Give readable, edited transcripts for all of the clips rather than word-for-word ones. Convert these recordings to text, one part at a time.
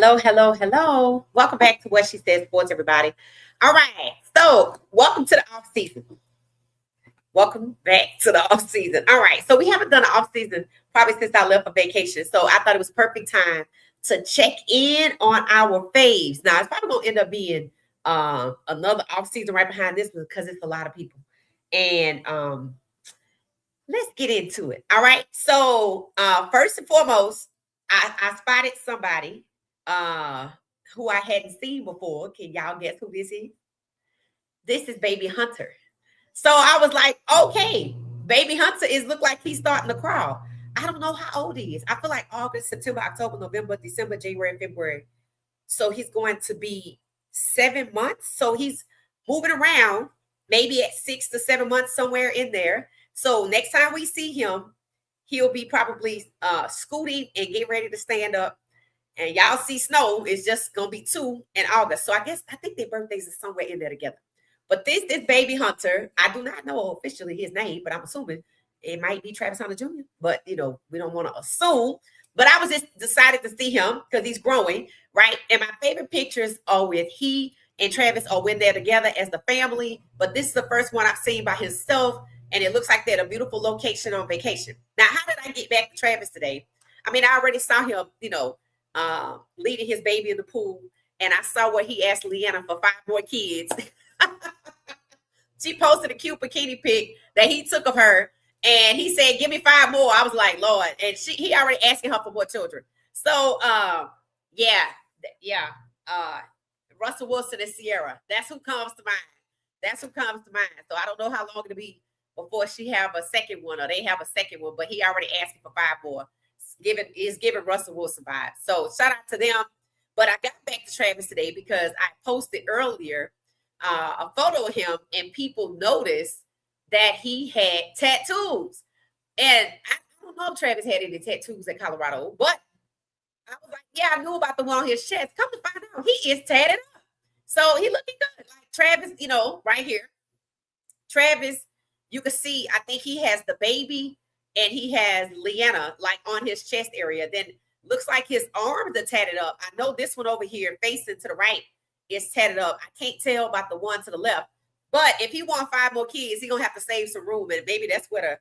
Hello, hello, hello. Welcome back to What She Said Sports, everybody. All right. So, welcome to the off season. Welcome back to the off season. All right. So, we haven't done an off season probably since I left for vacation. So, I thought it was perfect time to check in on our faves. Now, it's probably going to end up being another off season right behind this one because it's a lot of people. And let's get into it. All right. So, first and foremost, I spotted somebody uh who I hadn't seen before. Can y'all guess who this is? This is Baby Hunter. So I was like, okay, Baby Hunter is look like he's starting to crawl. I don't know how old he is. I feel like August, September, October, November, December, January, February. So he's going to be 7 months. So he's moving around, maybe at 6 to 7 months, somewhere in there. So next time we see him, he'll be probably scooting and get ready to stand up. And y'all see Snow is just gonna be 2 in August. So I think their birthdays are somewhere in there together. But this is Baby Hunter. I do not know officially his name, but I'm assuming it might be Travis Hunter Jr. But we don't want to assume. But I was just decided to see him because he's growing, right? And my favorite pictures are with he and Travis are when they're together as the family. But this is the first one I've seen by himself, and it looks like they're at a beautiful location on vacation. Now, how did I get back to Travis today? I mean, I already saw him, leading his baby in the pool, and I saw what he asked Leanna for 5 more kids. She posted a cute bikini pic that he took of her, and he said, "Give me 5 more." I was like, "Lord!" And he already asking her for more children. So, yeah. Russell Wilson and Sierra. That's who comes to mind. That's who comes to mind. So I don't know how long it'll be before she have a second one or they have a second one, but he already asking for 5 more. Giving Russell Wilson vibes. So shout out to them. But I got back to Travis today because I posted earlier a photo of him, and people noticed that he had tattoos. And I don't know if Travis had any tattoos in Colorado, but I was like, yeah, I knew about the one on his chest. Come to find out, he is tatted up. So he looking good. Like Travis, right here. Travis, you can see, I think he has the baby and he has Leanna like on his chest area. Then looks like his arms are tatted up. I know this one over here facing to the right is tatted up. I can't tell about the one to the left. But if he want 5 more kids, he gonna have to save some room. And maybe that's where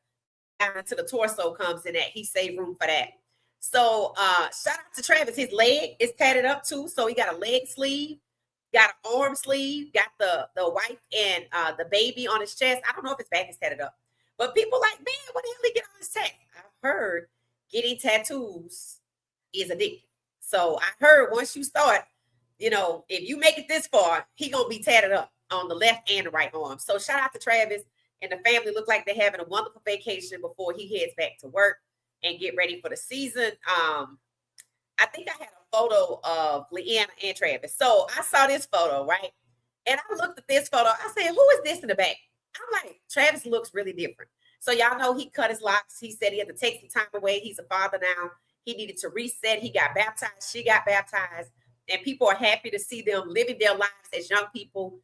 the down to the torso comes in at. He saved room for that. So shout out to Travis. His leg is tatted up too. So he got a leg sleeve, got an arm sleeve, got the wife and the baby on his chest. I don't know if his back is tatted up. But people like, man, what the hell he get on his chest? I've heard getting tattoos is addictive. So I heard once you start, if you make it this far, he gonna be tatted up on the left and the right arm. So shout out to Travis and the family. Look like they're having a wonderful vacation before he heads back to work and get ready for the season. I think I had a photo of Leanna and Travis. So I saw this photo, right? And I looked at this photo. I said, who is this in the back? I'm like, Travis looks really different. So y'all know he cut his locks. He said he had to take some time away. He's a father now. He needed to reset. He got baptized. She got baptized. And people are happy to see them living their lives as young people,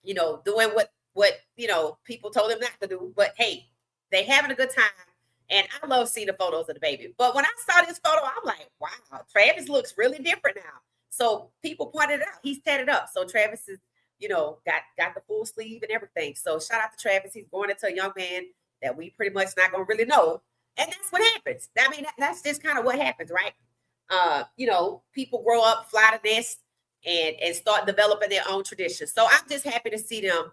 doing what people told them not to do. But hey, they having a good time. And I love seeing the photos of the baby. But when I saw this photo, I'm like, wow, Travis looks really different now. So people pointed out he's tatted up. So Travis is, got the full sleeve and everything. So shout out to Travis. He's going into a young man that we pretty much not going to really know. And that's what happens. I mean, that's just kind of what happens, right? People grow up, fly the nest, and start developing their own traditions. So I'm just happy to see them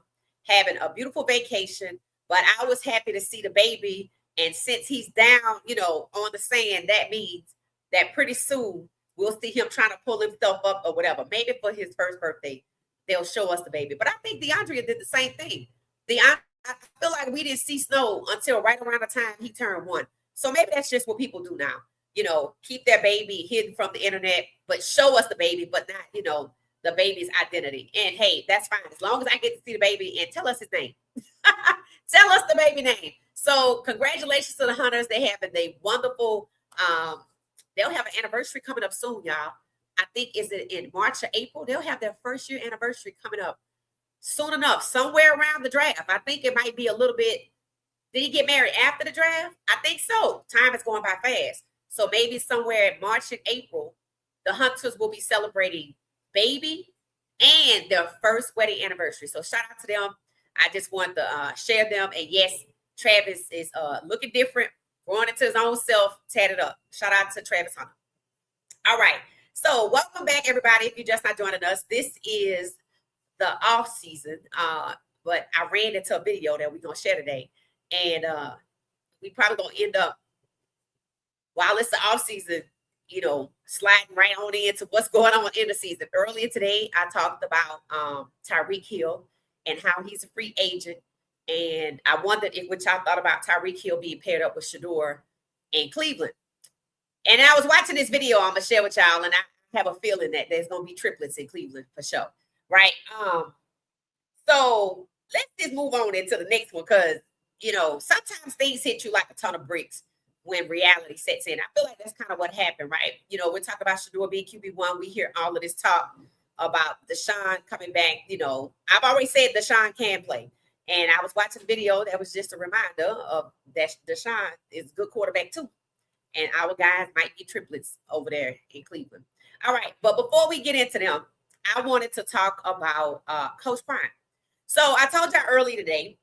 having a beautiful vacation. But I was happy to see the baby. And since he's down, on the sand, that means that pretty soon we'll see him trying to pull himself up or whatever. Maybe for his first birthday, they'll show us the baby. But I think DeAndrea did the same thing. I feel like we didn't see Snow until right around the time he turned 1. So maybe that's just what people do now. Keep their baby hidden from the internet, but show us the baby, but not, the baby's identity. And hey, that's fine. As long as I get to see the baby and tell us his name. Tell us the baby name. So congratulations to the Hunters. They have a wonderful, they'll have an anniversary coming up soon, y'all. I think is it in March or April? They'll have their first year anniversary coming up soon enough, somewhere around the draft. I think it might be a little bit. Did he get married after the draft? I think so. Time is going by fast. So maybe somewhere in March and April, the Hunters will be celebrating baby and their first wedding anniversary. So shout out to them. I just want to share them. And yes, Travis is looking different, growing into his own self, tatted up. Shout out to Travis Hunter. All right. So welcome back, everybody. If you're just not joining us, this is the off season. But I ran into a video that we're going to share today. And we probably going to end up, while it's the off season, you know, sliding right on into what's going on in the season. Earlier today, I talked about Tyreek Hill and how he's a free agent. And I wondered what y'all thought about Tyreek Hill being paired up with Shedeur in Cleveland. And I was watching this video I'm going to share with y'all, and I have a feeling that there's going to be triplets in Cleveland for sure, right? So let's just move on into the next one because, you know, sometimes things hit you like a ton of bricks when reality sets in. I feel like that's kind of what happened, right? You know, we're talking about Shedeur being QB1. We hear all of this talk about Deshaun coming back. You know, I've already said Deshaun can play. And I was watching a video that was just a reminder of that Deshaun is a good quarterback too. And our guys might be triplets over there in Cleveland. All right. But before we get into them, I wanted to talk about Coach Prime. So I told you earlier today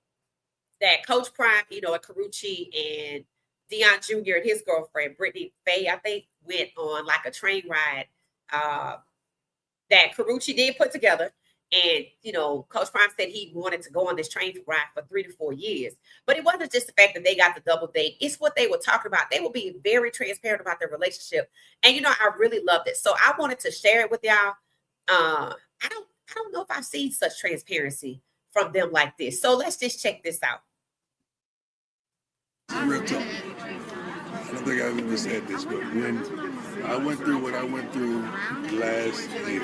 that Coach Prime, you know, at Carucci and Deion Jr. and his girlfriend, Brittany Faye, I think, went on like a train ride that Carucci did put together. And, you know, Coach Prime said he wanted to go on this train ride for 3 to 4 years. But it wasn't just the fact that they got the double date. It's what they were talking about. They will be very transparent about their relationship. And, you know, I really loved it. So I wanted to share it with y'all. I don't know if I've seen such transparency from them like this. So let's just check this out. Real talk. I don't think I've ever said this, but when I went through what I went through last year,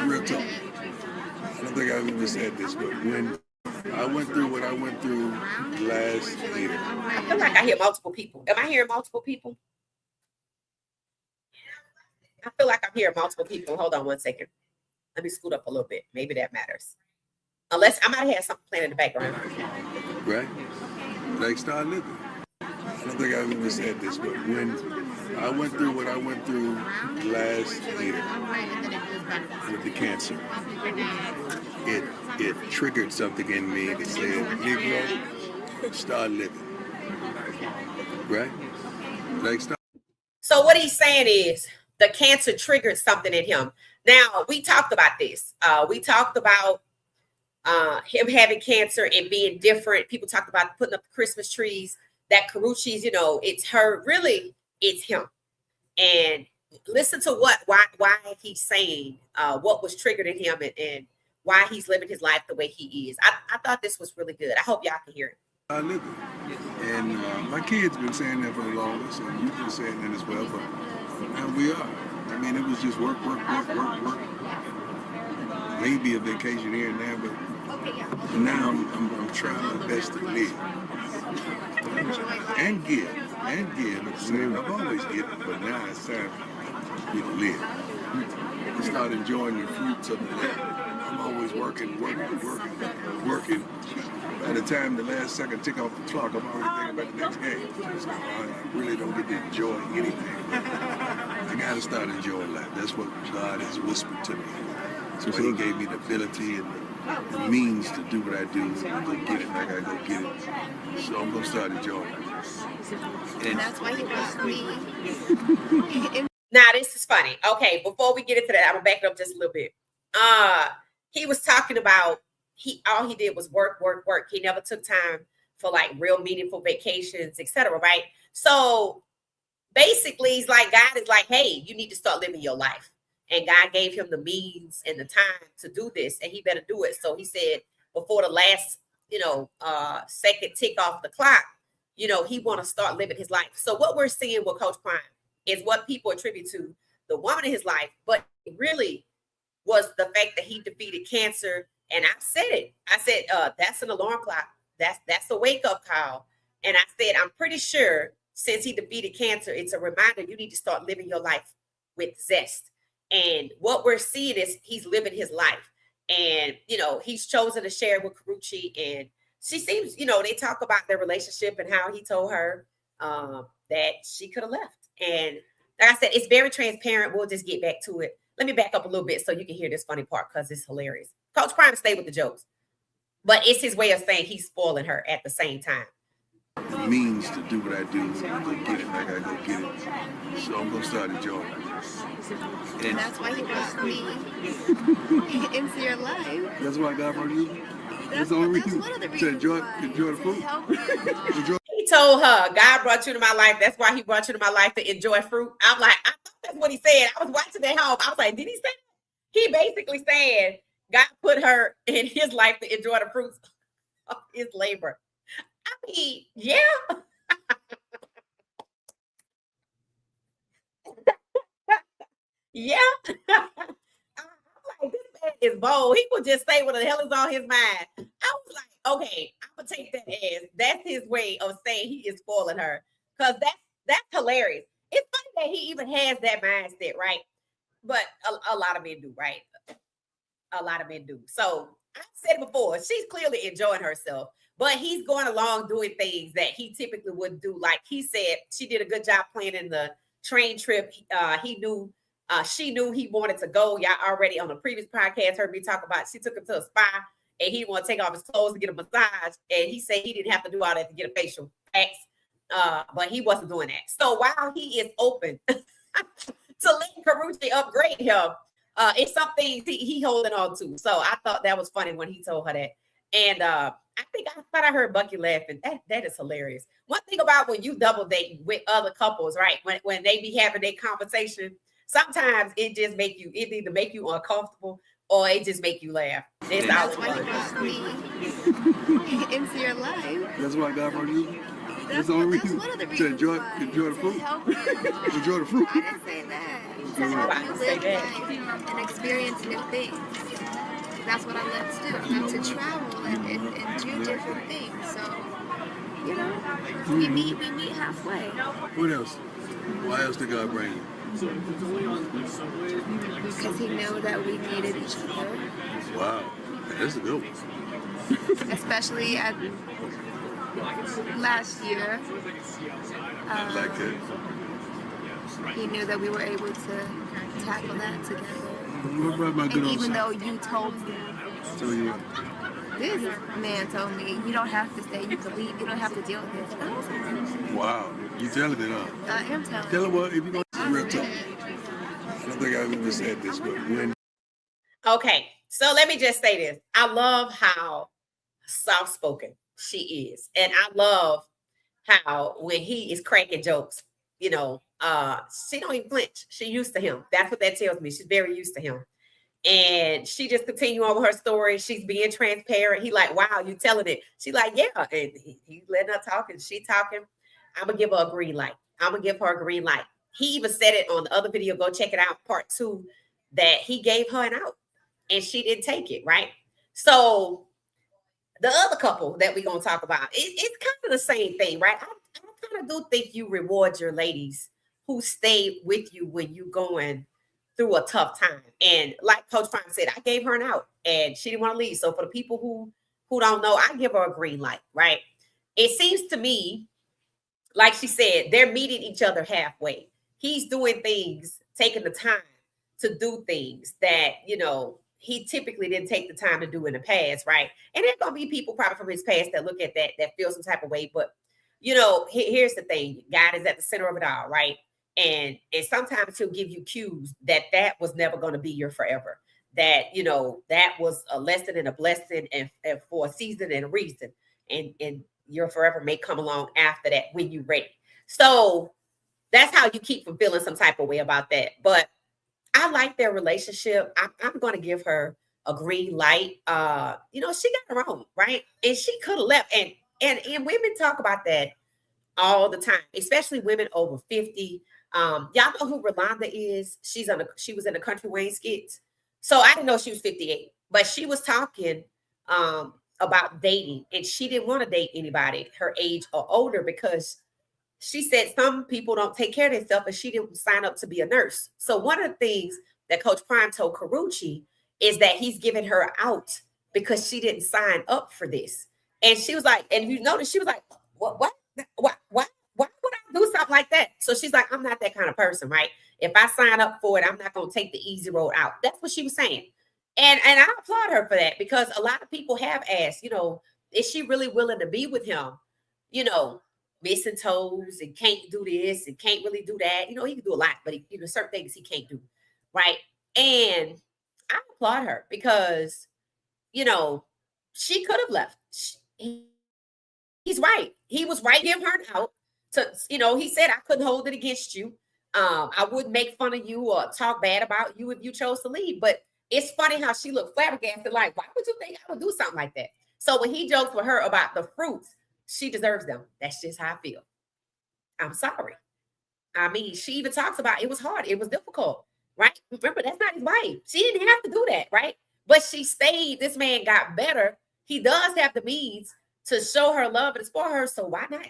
real talk. I don't think I've ever said this, but when I went through what I went through last year, I feel like I hear multiple people. Am I hearing multiple people? I feel like I'm hearing multiple people. Hold on 1 second. Let me scoot up a little bit. Maybe that matters. Unless I might have something playing in the background. right? Like start living. I don't think I've ever said this, but when I went through what I went through last year with the cancer, it triggered something in me that said, Negro, start living. Right? Like start. So what he's saying is the cancer triggered something in him. Now, we talked about this. We talked about him having cancer and being different. People talked about putting up the Christmas trees, that Carucci's, you know, it's her. Really, it's him. And listen to why he's saying what was triggered in him and why he's living his life the way he is. I thought this was really good. I hope y'all can hear it. I live it. And my kids been saying that for the longest, and you've been saying that as well, but now we are. I mean, it was just work. Maybe a vacation here and there, but now I'm trying my best to live. And give at the same. I've always given, but now it's time for me to live. I start enjoying the fruits of the labor. I'm always working. By the time the last second tick off the clock, I'm already thinking about the next game. So I really don't get to enjoy anything. I gotta start enjoying life. That's what God has whispered to me. So He gave me the ability and the means to do what I do. Go get it. I gotta go get it. So I'm gonna start enjoying it. And that's why He wants me. Now, this is funny. Okay, before we get into that, I'm gonna back it up just a little bit. He was talking about all he did was work. He never took time for like real meaningful vacations, etc. Right? So basically, he's like, God is like, hey, you need to start living your life. And God gave him the means and the time to do this, and he better do it. So he said, before the last, second tick off the clock, he want to start living his life. So what we're seeing with Coach Prime is what people attribute to the woman in his life, but it really was the fact that he defeated cancer. And I said it. I said, that's an alarm clock. That's a wake-up call. And I said, I'm pretty sure since he defeated cancer, it's a reminder you need to start living your life with zest. And what we're seeing is he's living his life. And, he's chosen to share with Carucci. And she seems, they talk about their relationship and how he told her that she could have left. And Like I said, it's very transparent. We'll just get back to it. Let me back up a little bit so you can hear this funny part because it's hilarious. Coach Prime stay with the jokes, but it's his way of saying he's spoiling her at the same time. Means to do what I do, go get it. I gotta go get it. So I'm gonna start enjoying it. And that's why he brought me into your life. That's why God brought you. That's the only reason one of the to reasons enjoy why, the to fruit. help you. Enjoy. He told her, God brought you to my life. That's why he brought you to my life, to enjoy fruit. I'm like, I thought that's what he said. I was watching at home. I was like, did he say that? He basically said God put her in his life to enjoy the fruits of his labor. I mean, yeah. Yeah. I'm like, this man is bold. He would just say what the hell is on his mind. I was like, okay, I'm gonna take that as that's his way of saying he is spoiling her. Because that's hilarious. It's funny that he even has that mindset, right? But a lot of men do, right? A lot of men do. So I said it before, she's clearly enjoying herself, but he's going along doing things that he typically wouldn't do. Like he said, she did a good job planning the train trip. She knew he wanted to go. Y'all already on the previous podcast heard me talk about, she took him to a spa and he want to take off his clothes to get a massage. And he said he didn't have to do all that to get a facial wax. But he wasn't doing that. So while he is open to letting Karrueche upgrade him, it's something he holding on to. So I thought that was funny when he told her that. And I thought I heard Bucky laughing. That is hilarious. One thing about when you double date with other couples, right? When they be having their conversation, sometimes it either make you uncomfortable or it just make you laugh. It's That's always why fun. he brought me into your life. That's why God brought you. That's the only one of the reason to reasons enjoy why, the fruit. to help you. Enjoy the fruit. I didn't say that. To help you live life and experience new things. That's what I love to do. I love to travel and do different things. So, you know, we meet halfway. What else? Why else did God bring you? Because he knew that we needed each other. Wow, that's a good one. Especially at last year. Like that. He knew that we were able to tackle that together. What about my good And old even son? though you told me, So you, this man told me, you don't have to stay, you can leave, you don't have to deal with this. wow, you telling it, huh? I am telling Tell you. her what, if you're going to real talk. I don't think I've ever said this, but when Okay, so let me just say this. I love how soft-spoken she is. And I love how when he is cracking jokes, she don't even flinch. She used to him. That's what that tells me. She's very used to him. And she just continue on with her story. She's being transparent. He like, wow, you telling it. She like, yeah. And he letting her talk and she talking. I'm going to give her a green light. I'm going to give her a green light. He even said it on the other video. Go check it out, part 2, that he gave her an out and she didn't take it, right? So the other couple that we're going to talk about, it's kind of the same thing, right? I kind of do think you reward your ladies who stay with you when you're going through a tough time. And like Coach Prime said, I gave her an out and she didn't want to leave. So for the people who don't know, I give her a green light, right? It seems to me, like she said, they're meeting each other halfway. He's doing things, taking the time to do things that, he typically didn't take the time to do in the past, right? And there's going to be people probably from his past that look at that feel some type of way. But, here's the thing. God is at the center of it all, right? And sometimes he'll give you cues that was never going to be your forever. That, that was a lesson and a blessing and for a season and a reason. And your forever may come along after that when you're ready. So that's how you keep from feeling some type of way about that. But I like their relationship. I'm going to give her a green light. She got her own, right? And she could have left. And women talk about that all the time, especially women over 50. Y'all know who Rolanda is? She was in the Country Wayne skits. So I didn't know she was 58, but she was talking about dating, and she didn't want to date anybody her age or older because she said some people don't take care of themselves, and she didn't sign up to be a nurse. So one of the things that Coach Prime told Karrueche is that he's giving her out because she didn't sign up for this. And she was like, and you notice she was like, what? Why would I do something something like that. So she's like, I'm not that kind of person, right? If I sign up for it, I'm not going to take the easy road out. That's what she was saying. And I applaud her for that, because a lot of people have asked, is she really willing to be with him? Missing toes and can't do this and can't really do that. He can do a lot, but certain things he can't do, right? And I applaud her because, she could have left. He's right. He was right. Give her out. He said, I couldn't hold it against you. I wouldn't make fun of you or talk bad about you if you chose to leave. But it's funny how she looked flabbergasted, like, why would you think I would do something like that? So when he jokes with her about the fruits, she deserves them. That's just how I feel. I'm sorry. I mean, she even talks about it was hard. It was difficult, right? Remember, that's not his wife. She didn't have to do that, right? But she stayed. This man got better. He does have the means to show her love and for her. So why not?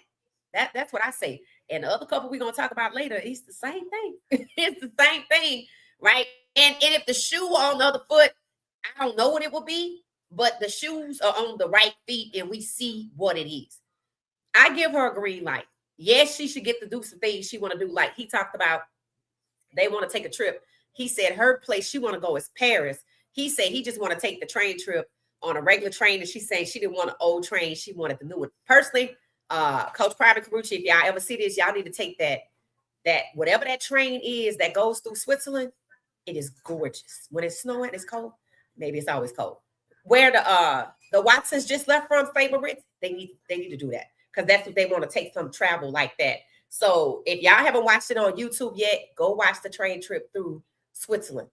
That's what I say. And the other couple we're going to talk about later, it's the same thing. It's the same thing, right? And if the shoe on the other foot, I don't know what it will be, but the shoes are on the right feet and we see what it is. I give her a green light. Yes, she should get to do some things she want to do. Like he talked about, they want to take a trip. He said her place she want to go is Paris. He said he just want to take the train trip on a regular train. And she's saying she didn't want an old train. She wanted the new one. Personally, Coach Private Carucci, if y'all ever see this, y'all need to take that whatever that train is that goes through Switzerland. It is gorgeous. When it's snowing, it's cold. Maybe it's always cold. Where the Watsons just left from Favorites, they need to do that, because that's what they want to take some travel like that. So if y'all haven't watched it on YouTube yet, go watch the train trip through Switzerland.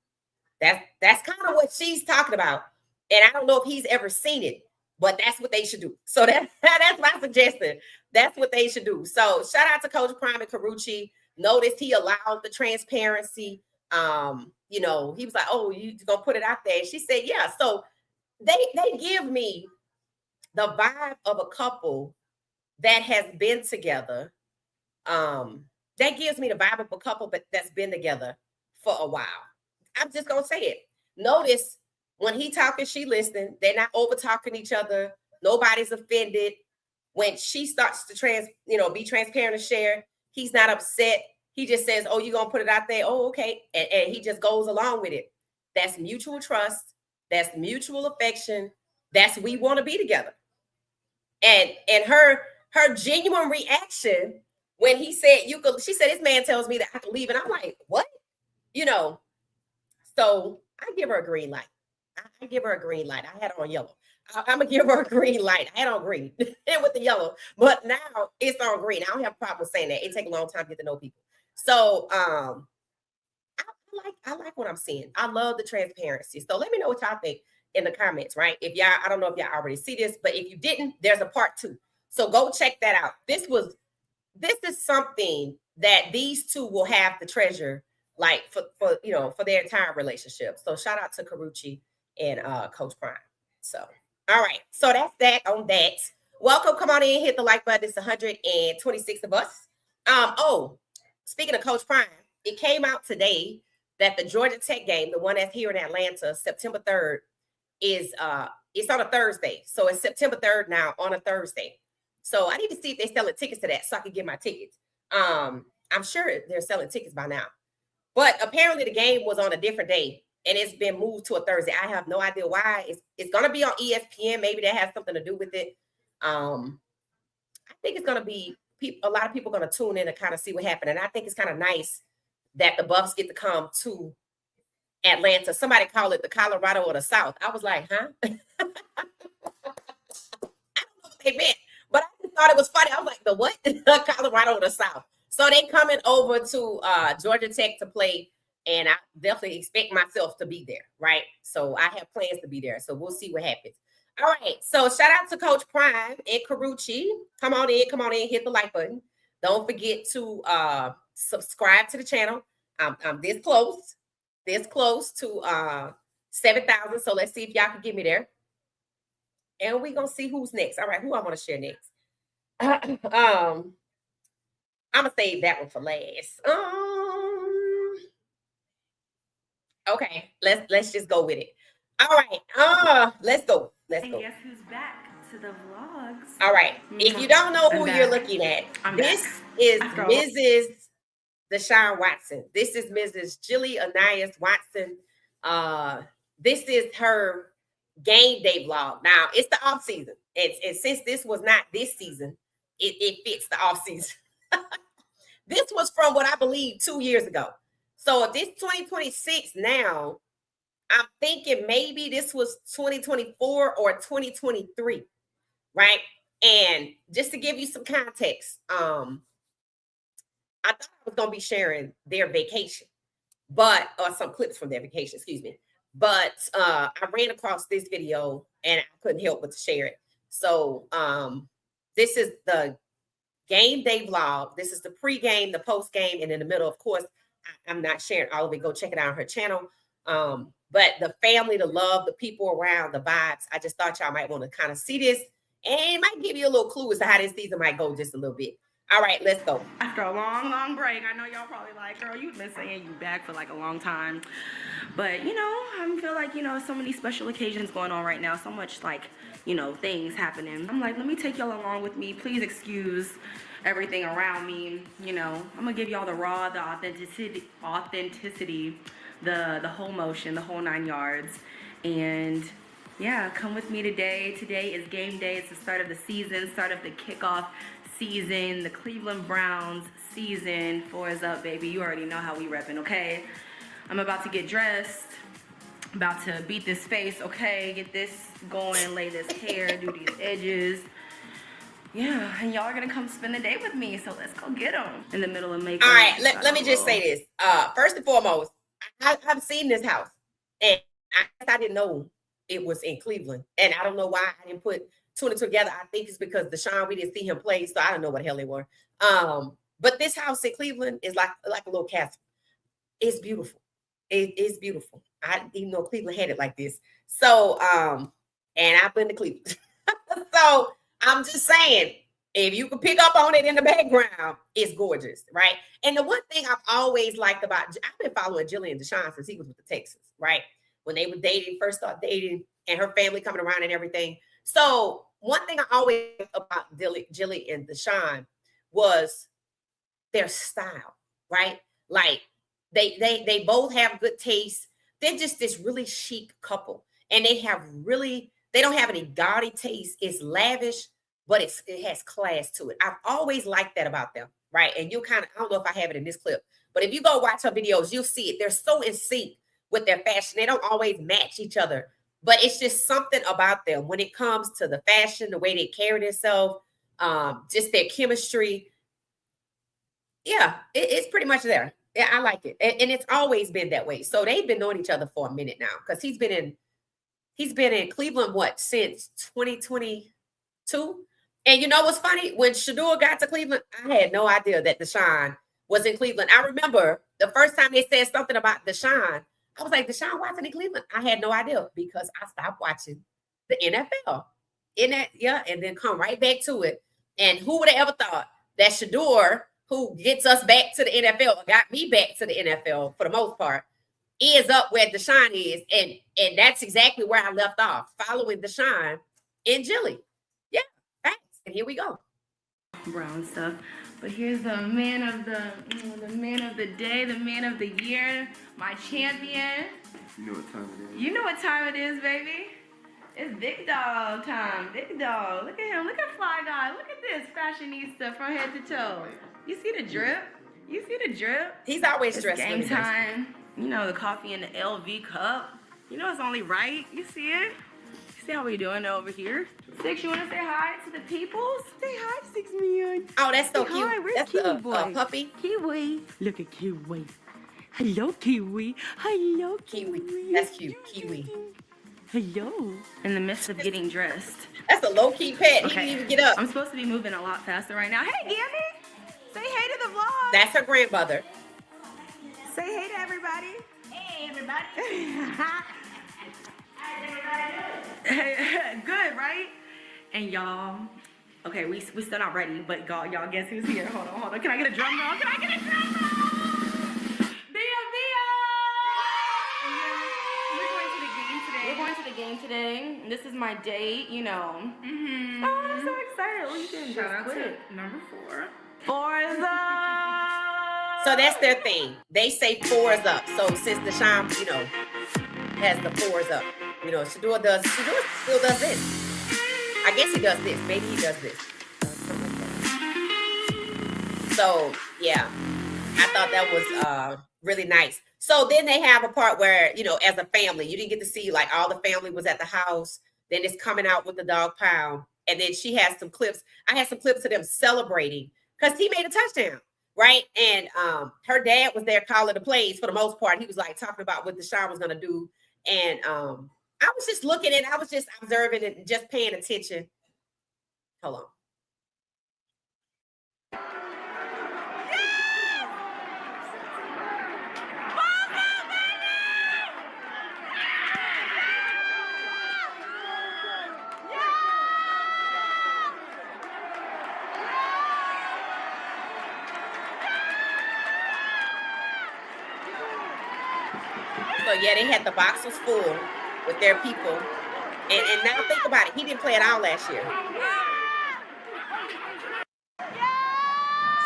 That's kind of what she's talking about. And I don't know if he's ever seen it, but that's what they should do. So that's my suggestion. That's what they should do. So shout out to Coach Private Carucci. Notice he allowed the transparency. He was like, oh, you gonna put it out there? And she said, yeah. So they give me the vibe of a couple that has been together. That gives me the vibe of a couple that's been together for a while. I'm just gonna say it. Notice when he talking, she listening. They're not over talking each other. Nobody's offended. When she starts to be transparent and share, he's not upset. He just says, oh, you gonna put it out there? Oh, okay. And he just goes along with it. That's mutual trust. That's mutual affection. That's we want to be together. And her genuine reaction when he said she said, this man tells me that I can leave. And I'm like, what? So I give her a green light. I give her a green light. I had her on yellow. I'm going to give her a green light. I had on green with the yellow, but now it's on green. I don't have a problem saying that. It takes a long time to get to know people. So I like what I'm seeing. I love the transparency. So let me know what y'all think in the comments, right? If y'all, I don't know if y'all already see this, but if you didn't, there's a part 2. So go check that out. This is something that these two will have to treasure, like for their entire relationship. So shout out to Carucci and Coach Prime. So all right, so that's that on that. Welcome, come on in, hit the like button. It's 126 of us. Speaking of Coach Prime, it came out today that the Georgia Tech game, the one that's here in Atlanta, September 3rd, is it's on a Thursday. So it's September 3rd now on a Thursday. So I need to see if they're selling tickets to that so I can get my tickets. I'm sure they're selling tickets by now. But apparently the game was on a different day and it's been moved to a Thursday. I have no idea why. It's going to be on ESPN. Maybe that has something to do with it. I think it's going to be a lot of people going to tune in and kind of see what happened. And I think it's kind of nice that the Buffs get to come to Atlanta. Somebody call it the Colorado or the South. I was like, huh? I don't know what they meant, but I just thought it was funny. I was like, the what? Colorado or the South. So they coming over to Georgia Tech to play, and I definitely expect myself to be there, right? So I have plans to be there. So we'll see what happens. All right. So shout out to Coach Prime and Carucci. Come on in, hit the like button. Don't forget to subscribe to the channel. I'm this close to 7,000. So let's see if y'all can get me there. And we're gonna see who's next. All right, who I want to share next? I'm gonna save that one for last. Okay, let's just go with it. All right, let's go. And guess who's back? to the vlogs. All right. If you don't know who you're looking at, this is Mrs. Deshaun Watson. This is Mrs. Jilly Anais Watson. This is her game day vlog. Now, it's the off season. And since this was not this season, it fits the off season. This was from what I believe 2 years ago. So if this 2026 now, I'm thinking maybe this was 2024 or 2023, right? And just to give you some context, I thought I was going to be sharing their vacation, or some clips from their vacation, excuse me. But I ran across this video and I couldn't help but to share it. So this is the game day vlog. This is the pre-game, the post-game, and in the middle, of course, I'm not sharing all of it. Go check it out on her channel. But the family, the love, the people around, the vibes, I just thought y'all might want to kind of see this. And it might give you a little clue as to how this season might go just a little bit. All right, let's go. After a long, long break, I know y'all probably like, girl, you've been saying you back for like a long time. But, you know, I feel like, you know, so many special occasions going on right now. So much like, you know, things happening. I'm like, let me take y'all along with me. Please excuse everything around me. You know, I'm going to give y'all the raw, the authenticity, the whole motion, the whole 9 yards. And yeah, come with me today. Today is game day. It's the start of the season, start of the kickoff season. The Cleveland Browns season 4 is up, baby. You already know how we repping, okay? I'm about to get dressed, about to beat this face, okay? Get this going, lay this hair, do these edges. Yeah, and y'all are gonna come spend the day with me, so let's go get them. In the middle of makeup. All right, let me just say this. First and foremost, I've seen this house, and I didn't know it was in Cleveland, and I don't know why I didn't put two and two together. I think it's because Deshaun, we didn't see him play, so I don't know what the hell they were. But this house in Cleveland is like a little castle. It's beautiful. It is beautiful. I didn't even know Cleveland had it like this. So, and I've been to Cleveland. So I'm just saying, if you can pick up on it in the background, it's gorgeous, right? And the one thing I've always liked about, I've been following Jilly and Deshaun since he was with the Texans, right? When they were dating, first started dating, and her family coming around and everything. So one thing I always liked about Jilly and Deshaun was their style, right? Like they both have good taste. They're just this really chic couple, and they don't have any gaudy taste. It's lavish, but it has class to it. I've always liked that about them, right? And you I don't know if I have it in this clip, but if you go watch her videos, you'll see it. They're so in sync with their fashion. They don't always match each other, but it's just something about them when it comes to the fashion, the way they carry themselves, just their chemistry. Yeah, it's pretty much there. Yeah, I like it. And it's always been that way. So they've been knowing each other for a minute now, because he's been in Cleveland, since 2022? And you know what's funny? When Shedeur got to Cleveland, I had no idea that Deshaun was in Cleveland. I remember the first time they said something about Deshaun, I was like, Deshaun Watson in Cleveland? I had no idea, because I stopped watching the NFL. And then come right back to it. And who would have ever thought that Shedeur, who gets us back to the NFL, got me back to the NFL for the most part, is up where Deshaun is. And that's exactly where I left off, following Deshaun and Jilly. Yeah, thanks. And here we go. Brown stuff. But here's the man of the day, the man of the year, my champion. You know what time it is. You know what time it is, baby. It's big dog time. Big dog. Look at him. Look at Fly Guy. Look at this fashionista from head to toe. You see the drip? You see the drip? He's always dressed. Game time. You know, the coffee in the LV cup. You know it's only right. You see it? See how we doing over here? Six, you want to say hi to the peoples? Say hi, 6 million. Oh, that's so Say cute. hi. Where's That's Kiwi a boy? puppy. Kiwi. Look at Kiwi. Hello, Kiwi. Hello, Kiwi. That's cute. Kiwi. Hello. In the midst of getting dressed. That's a low-key pet. He Okay. didn't even get up. I'm supposed to be moving a lot faster right now. Hey, Gabby. Say hey to the vlog. That's her grandmother. Say hey to everybody. Hey, everybody. Good, right? And y'all, okay, we still not ready, but y'all guess who's here? Hold on. Can I get a drum roll? Bia! We're going to the game me today. This is my date, you know. Mm-hmm. Oh, I'm so excited. What are you doing? Shout out Quick. to number 4. Forza. So that's their thing. They say 4's up. So since Deshaun, you know, has the 4's up, you know, Shedeur still does this. I guess he does this. Maybe he does this. Something like that. So yeah, I thought that was really nice. So then they have a part where, you know, as a family, you didn't get to see like all the family was at the house. Then it's coming out with the dog pound. And then she has some clips. I had some clips of them celebrating because he made a touchdown, right? And her dad was there calling the plays for the most part. He was like talking about what Deshaun was going to do. And I was just looking and I was just observing it and just paying attention. Hold on. So yeah, they had the boxes full with their people. And now think about it. He didn't play at all last year.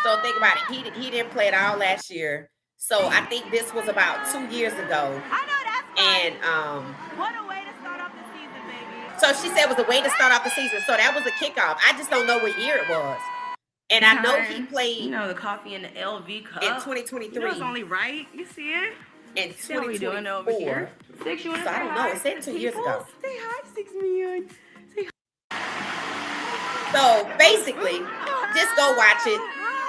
So think about it. He didn't play at all last year. So I think this was about 2 years ago. I know that's And what a way to start off the season, baby. so she said it was a way to start off the season. So that was a kickoff. I just don't know what year it was. And I know he played You know, the coffee in the LV cup. in 2023. You know, it's only right. You see it? in See how we doing over 2024. here? Six, you want to So I say don't know. hi It said to 2 years people? ago. Say hi, 6 million. Say So basically, just go watch it.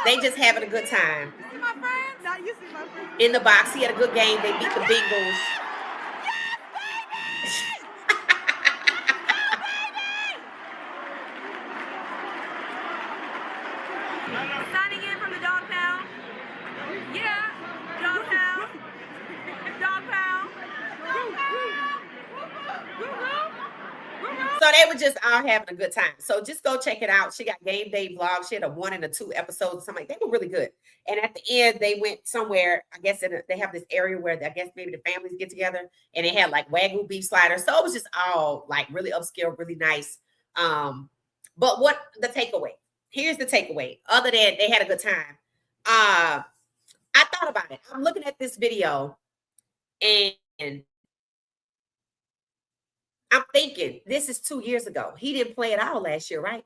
They just having a good time. see my friends? Now you see my friends. In the box, he had a good game. They beat the Bengals. Signing in from the dog pound. Yeah, dog pound. Dog pound. So they were just all having a good time. So just go check it out. She got game day vlogs. She had a 1 and a 2 episodes or something. They were really good. And at the end, they went somewhere. I guess they have this area where I guess maybe the families get together, and they had like Wagyu beef sliders. So it was just all like really upscale, really nice. But what the takeaway? Here's the takeaway. Other than they had a good time, I thought about it. I'm looking at this video, and I'm thinking this is 2 years ago. He didn't play at all last year, right?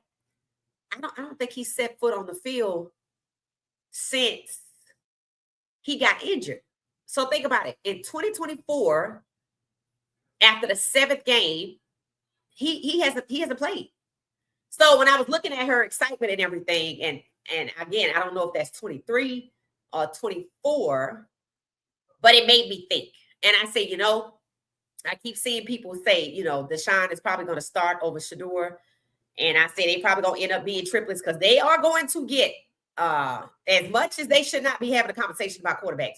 I don't think he set foot on the field since he got injured. So think about it. In 2024, after the 7th game, he hasn't played. So when I was looking at her excitement and everything, and again, I don't know if that's 23 or 24, but it made me think. And I say, you know, I keep seeing people say, you know, Deshaun is probably going to start over Shedeur. And I say they probably going to end up being triplets because they are going to get, as much as they should not be having a conversation about quarterbacks,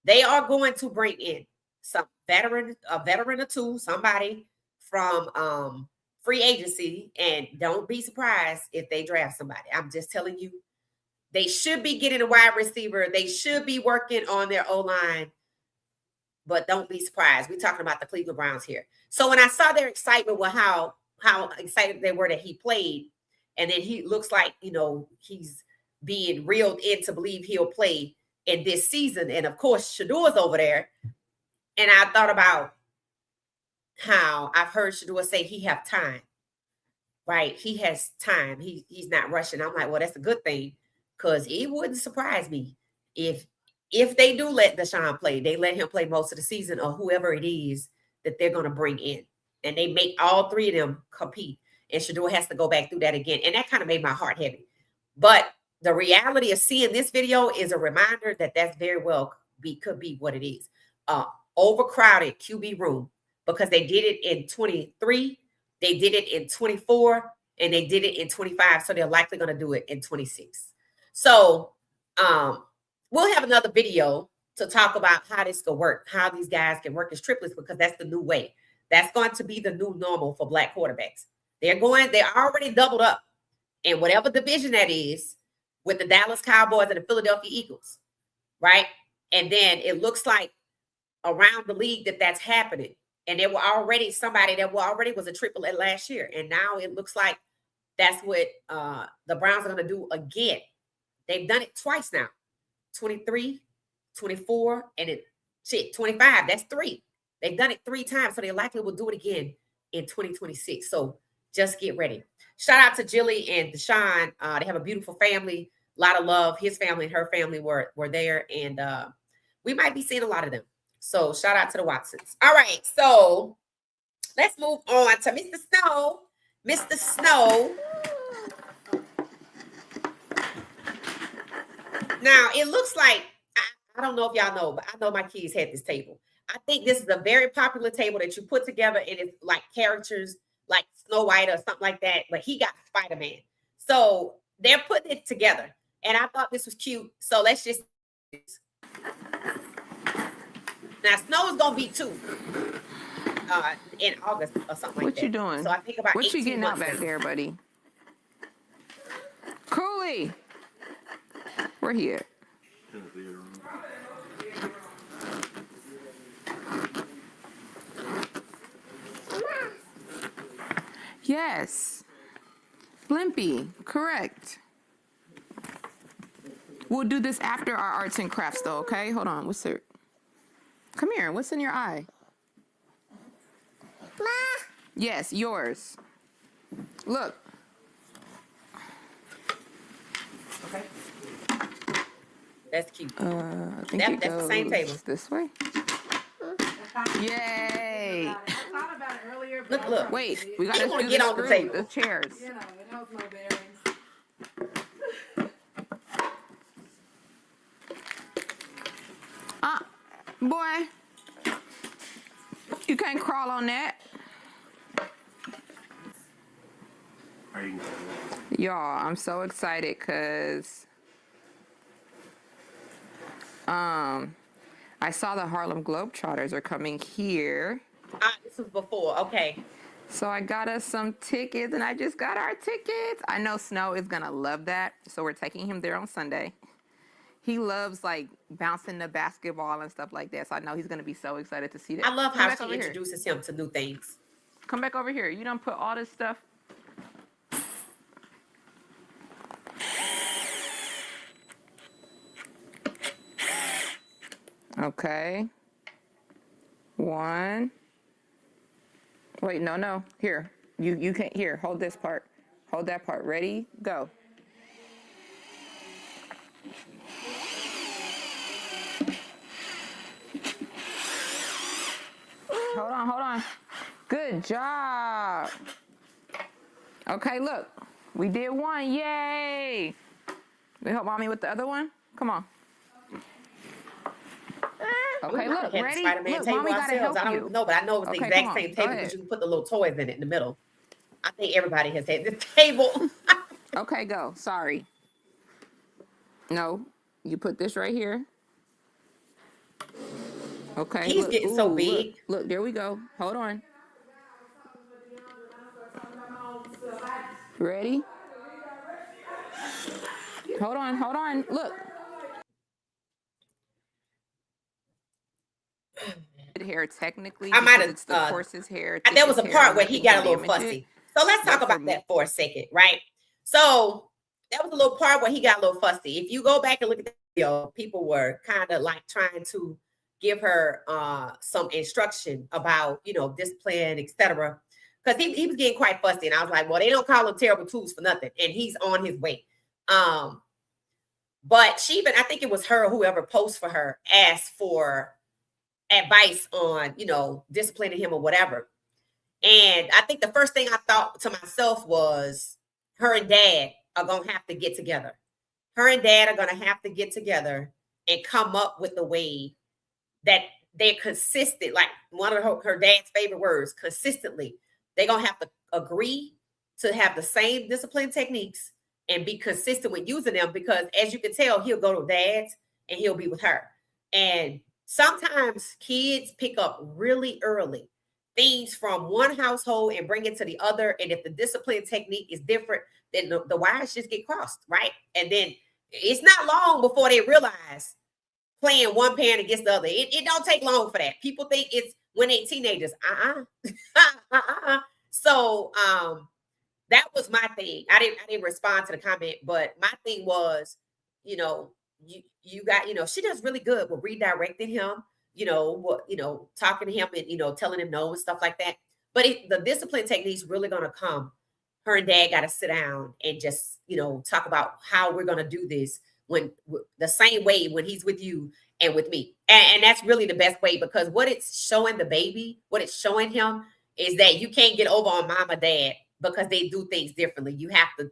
they are going to bring in a veteran or two, somebody from free agency. And don't be surprised if they draft somebody. I'm just telling you, they should be getting a wide receiver. They should be working on their O-line. But don't be surprised. We're talking about the Cleveland Browns here. So when I saw their excitement with how excited they were that he played, and then he looks like, you know, he's being reeled in to believe he'll play in this season. And of course, Shadeur's over there. And I thought about how I've heard Shedeur say he have time, right? He has time. He's not rushing. I'm like, well, that's a good thing because it wouldn't surprise me if they do let Deshaun play, they let him play most of the season or whoever it is that they're going to bring in. And they make all 3 of them compete. And Shedeur has to go back through that again. And that kind of made my heart heavy. But the reality of seeing this video is a reminder that that's very well could be what it is. Overcrowded QB room because they did it in 23, they did it in 24, and they did it in 25. So they're likely going to do it in 26. So, we'll have another video to talk about how this can work, how these guys can work as triplets, because that's the new way. That's going to be the new normal for Black quarterbacks. They're already doubled up in whatever division that is with the Dallas Cowboys and the Philadelphia Eagles, right? And then it looks like around the league that's happening. And there were already somebody that was a triplet last year. And now it looks like that's what the Browns are going to do again. They've done it twice now. 23, 24, and 25. That's 3. They've done it 3 times, so they likely will do it again in 2026. So just get ready. Shout out to Jilly and Deshaun. They have a beautiful family, a lot of love. His family and her family were there, and we might be seeing a lot of them. So shout out to the Watsons. All right, so let's move on to Mr. Snow. Mr. Snow. Now, it looks like, I don't know if y'all know, but I know my kids had this table. I think this is a very popular table that you put together, and it's like characters like Snow White or something like that, but he got Spider-Man. So they're putting it together, and I thought this was cute. So let's just... Now, Snow is going to be 2 in August or something like that. What you doing? So I think about what you getting out back now. there, buddy? Cooley! Where he at? Yes. Blimpy, correct. We'll do this after our arts and crafts, though, okay? Hold on. What's it? Come here. What's in your eye? Ma. Yes, yours. Look. Okay. That's cute. I think That's the same table. This way. Yay! Look. Wait, we gotta You wanna do get the on the screw, table. the chairs. You know, it helps my bearings. Boy, you can't crawl on that. Y'all, I'm so excited because I saw the Harlem Globetrotters are coming here. This was before. Okay. So I got us some tickets, and I just got our tickets. I know Snow is going to love that, so we're taking him there on Sunday. He loves, like, bouncing the basketball and stuff like that, so I know he's going to be so excited to see that. I love Come how back she over here. introduces him to new things. Come back over here. You done put all this stuff. Okay. 1. Wait, no. Here. You can't. Here, hold this part. Hold that part. Ready? Go. Hold on. Good job. Okay, look. We did 1. Yay. We help mommy with the other one? Come on. Okay, look, ready? Look, mommy gotta help I you. don't know, but I know it's the Okay, exact come on, same go table ahead. because you can put the little toys in it in the middle. I think everybody has had this table. Okay, go. Sorry. No, you put this right here. Okay. He's getting so big. Look, there we go. Hold on. Ready? Hold on. Look. Hair technically. I might because have, it's the horse's hair. There was a thickest part hair, where he nothing got a can little damage fussy. it. So let's talk But about for that for a second, right? So that was a little part where he got a little fussy. If you go back and look at the video, people were kind of like trying to give her some instruction about, discipline, etc. Because he was getting quite fussy. And I was like, well, they don't call him terrible twos for nothing. And he's on his way. But I think it was her, whoever posed for her, asked for advice on, disciplining him or whatever. And I think the first thing I thought to myself was her and dad are going to have to get together. Her and dad are going to have to get together and come up with a way that they're consistent. Like one of her dad's favorite words, consistently. They're going to have to agree to have the same discipline techniques and be consistent with using them because, as you can tell, he'll go to dad's and he'll be with her. And sometimes kids pick up really early things from one household and bring it to the other. And if the discipline technique is different, then the wires just get crossed, right? And then it's not long before they realize playing one parent against the other. It don't take long for that. People think it's when they teenagers. So that was my thing. I didn't respond to the comment, but my thing was, you know, you got, she does really good with redirecting him, talking to him and telling him no and stuff like that. But the discipline techniques really gonna come. Her and dad got to sit down and just talk about how we're gonna do this when the same way when he's with you and with me, and that's really the best way, because what it's showing the baby, what it's showing him is that you can't get over on mom or dad because they do things differently. You have to,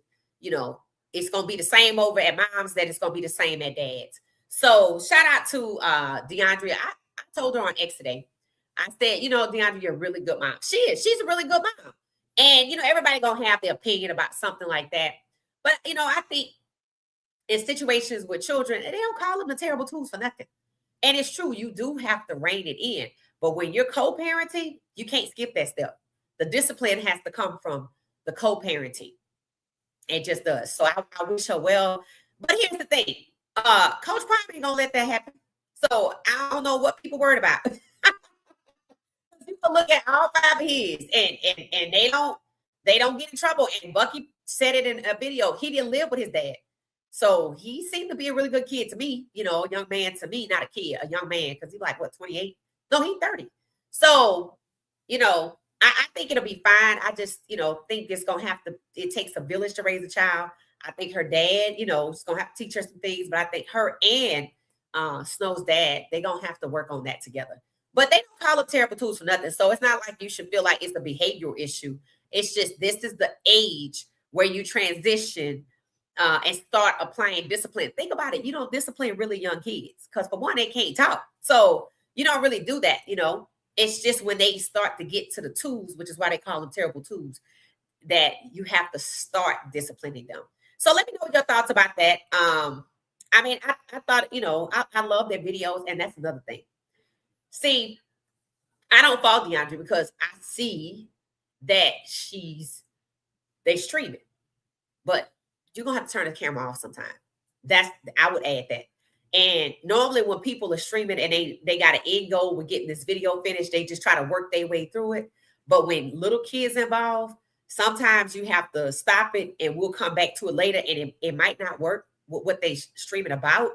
it's gonna be the same over at mom's that it's gonna be the same at dad's. So shout out to DeAndrea. I told her on X today. I said, DeAndrea, you're a really good mom. She is. She's a really good mom. And, everybody going to have their opinion about something like that. But, I think in situations with children, they don't call them the terrible twos for nothing. And it's true. You do have to rein it in. But when you're co-parenting, you can't skip that step. The discipline has to come from the co-parenting. It just does. So I wish her well. But here's the thing. Coach Prime ain't going to let that happen. So I don't know what people worried about. You can look at all 5 of his, and they don't get in trouble. And Bucky said it in a video. He didn't live with his dad, so he seemed to be a really good kid to me. A young man to me, not a kid, a young man, because he's like 28? No, he's 30. So I think it'll be fine. I just think it's gonna have to. It takes a village to raise a child. I think her dad, is gonna have to teach her some things, but I think her and Snow's dad, they're gonna have to work on that together. But they don't call them terrible twos for nothing. So it's not like you should feel like it's a behavioral issue. It's just this is the age where you transition and start applying discipline. Think about it. You don't discipline really young kids because, for one, they can't talk. So you don't really do that. It's just when they start to get to the twos, which is why they call them terrible twos, that you have to start disciplining them. So let me know what your thoughts about that. I thought, I love their videos, and that's another thing. See, I don't follow DeAndre because I see that they stream it, but you're gonna have to turn the camera off sometime. I would add that. And normally when people are streaming and they got an end goal with getting this video finished, they just try to work their way through it. But when little kids involved, sometimes you have to stop it, and we'll come back to it later, and it might not work with what they streaming about.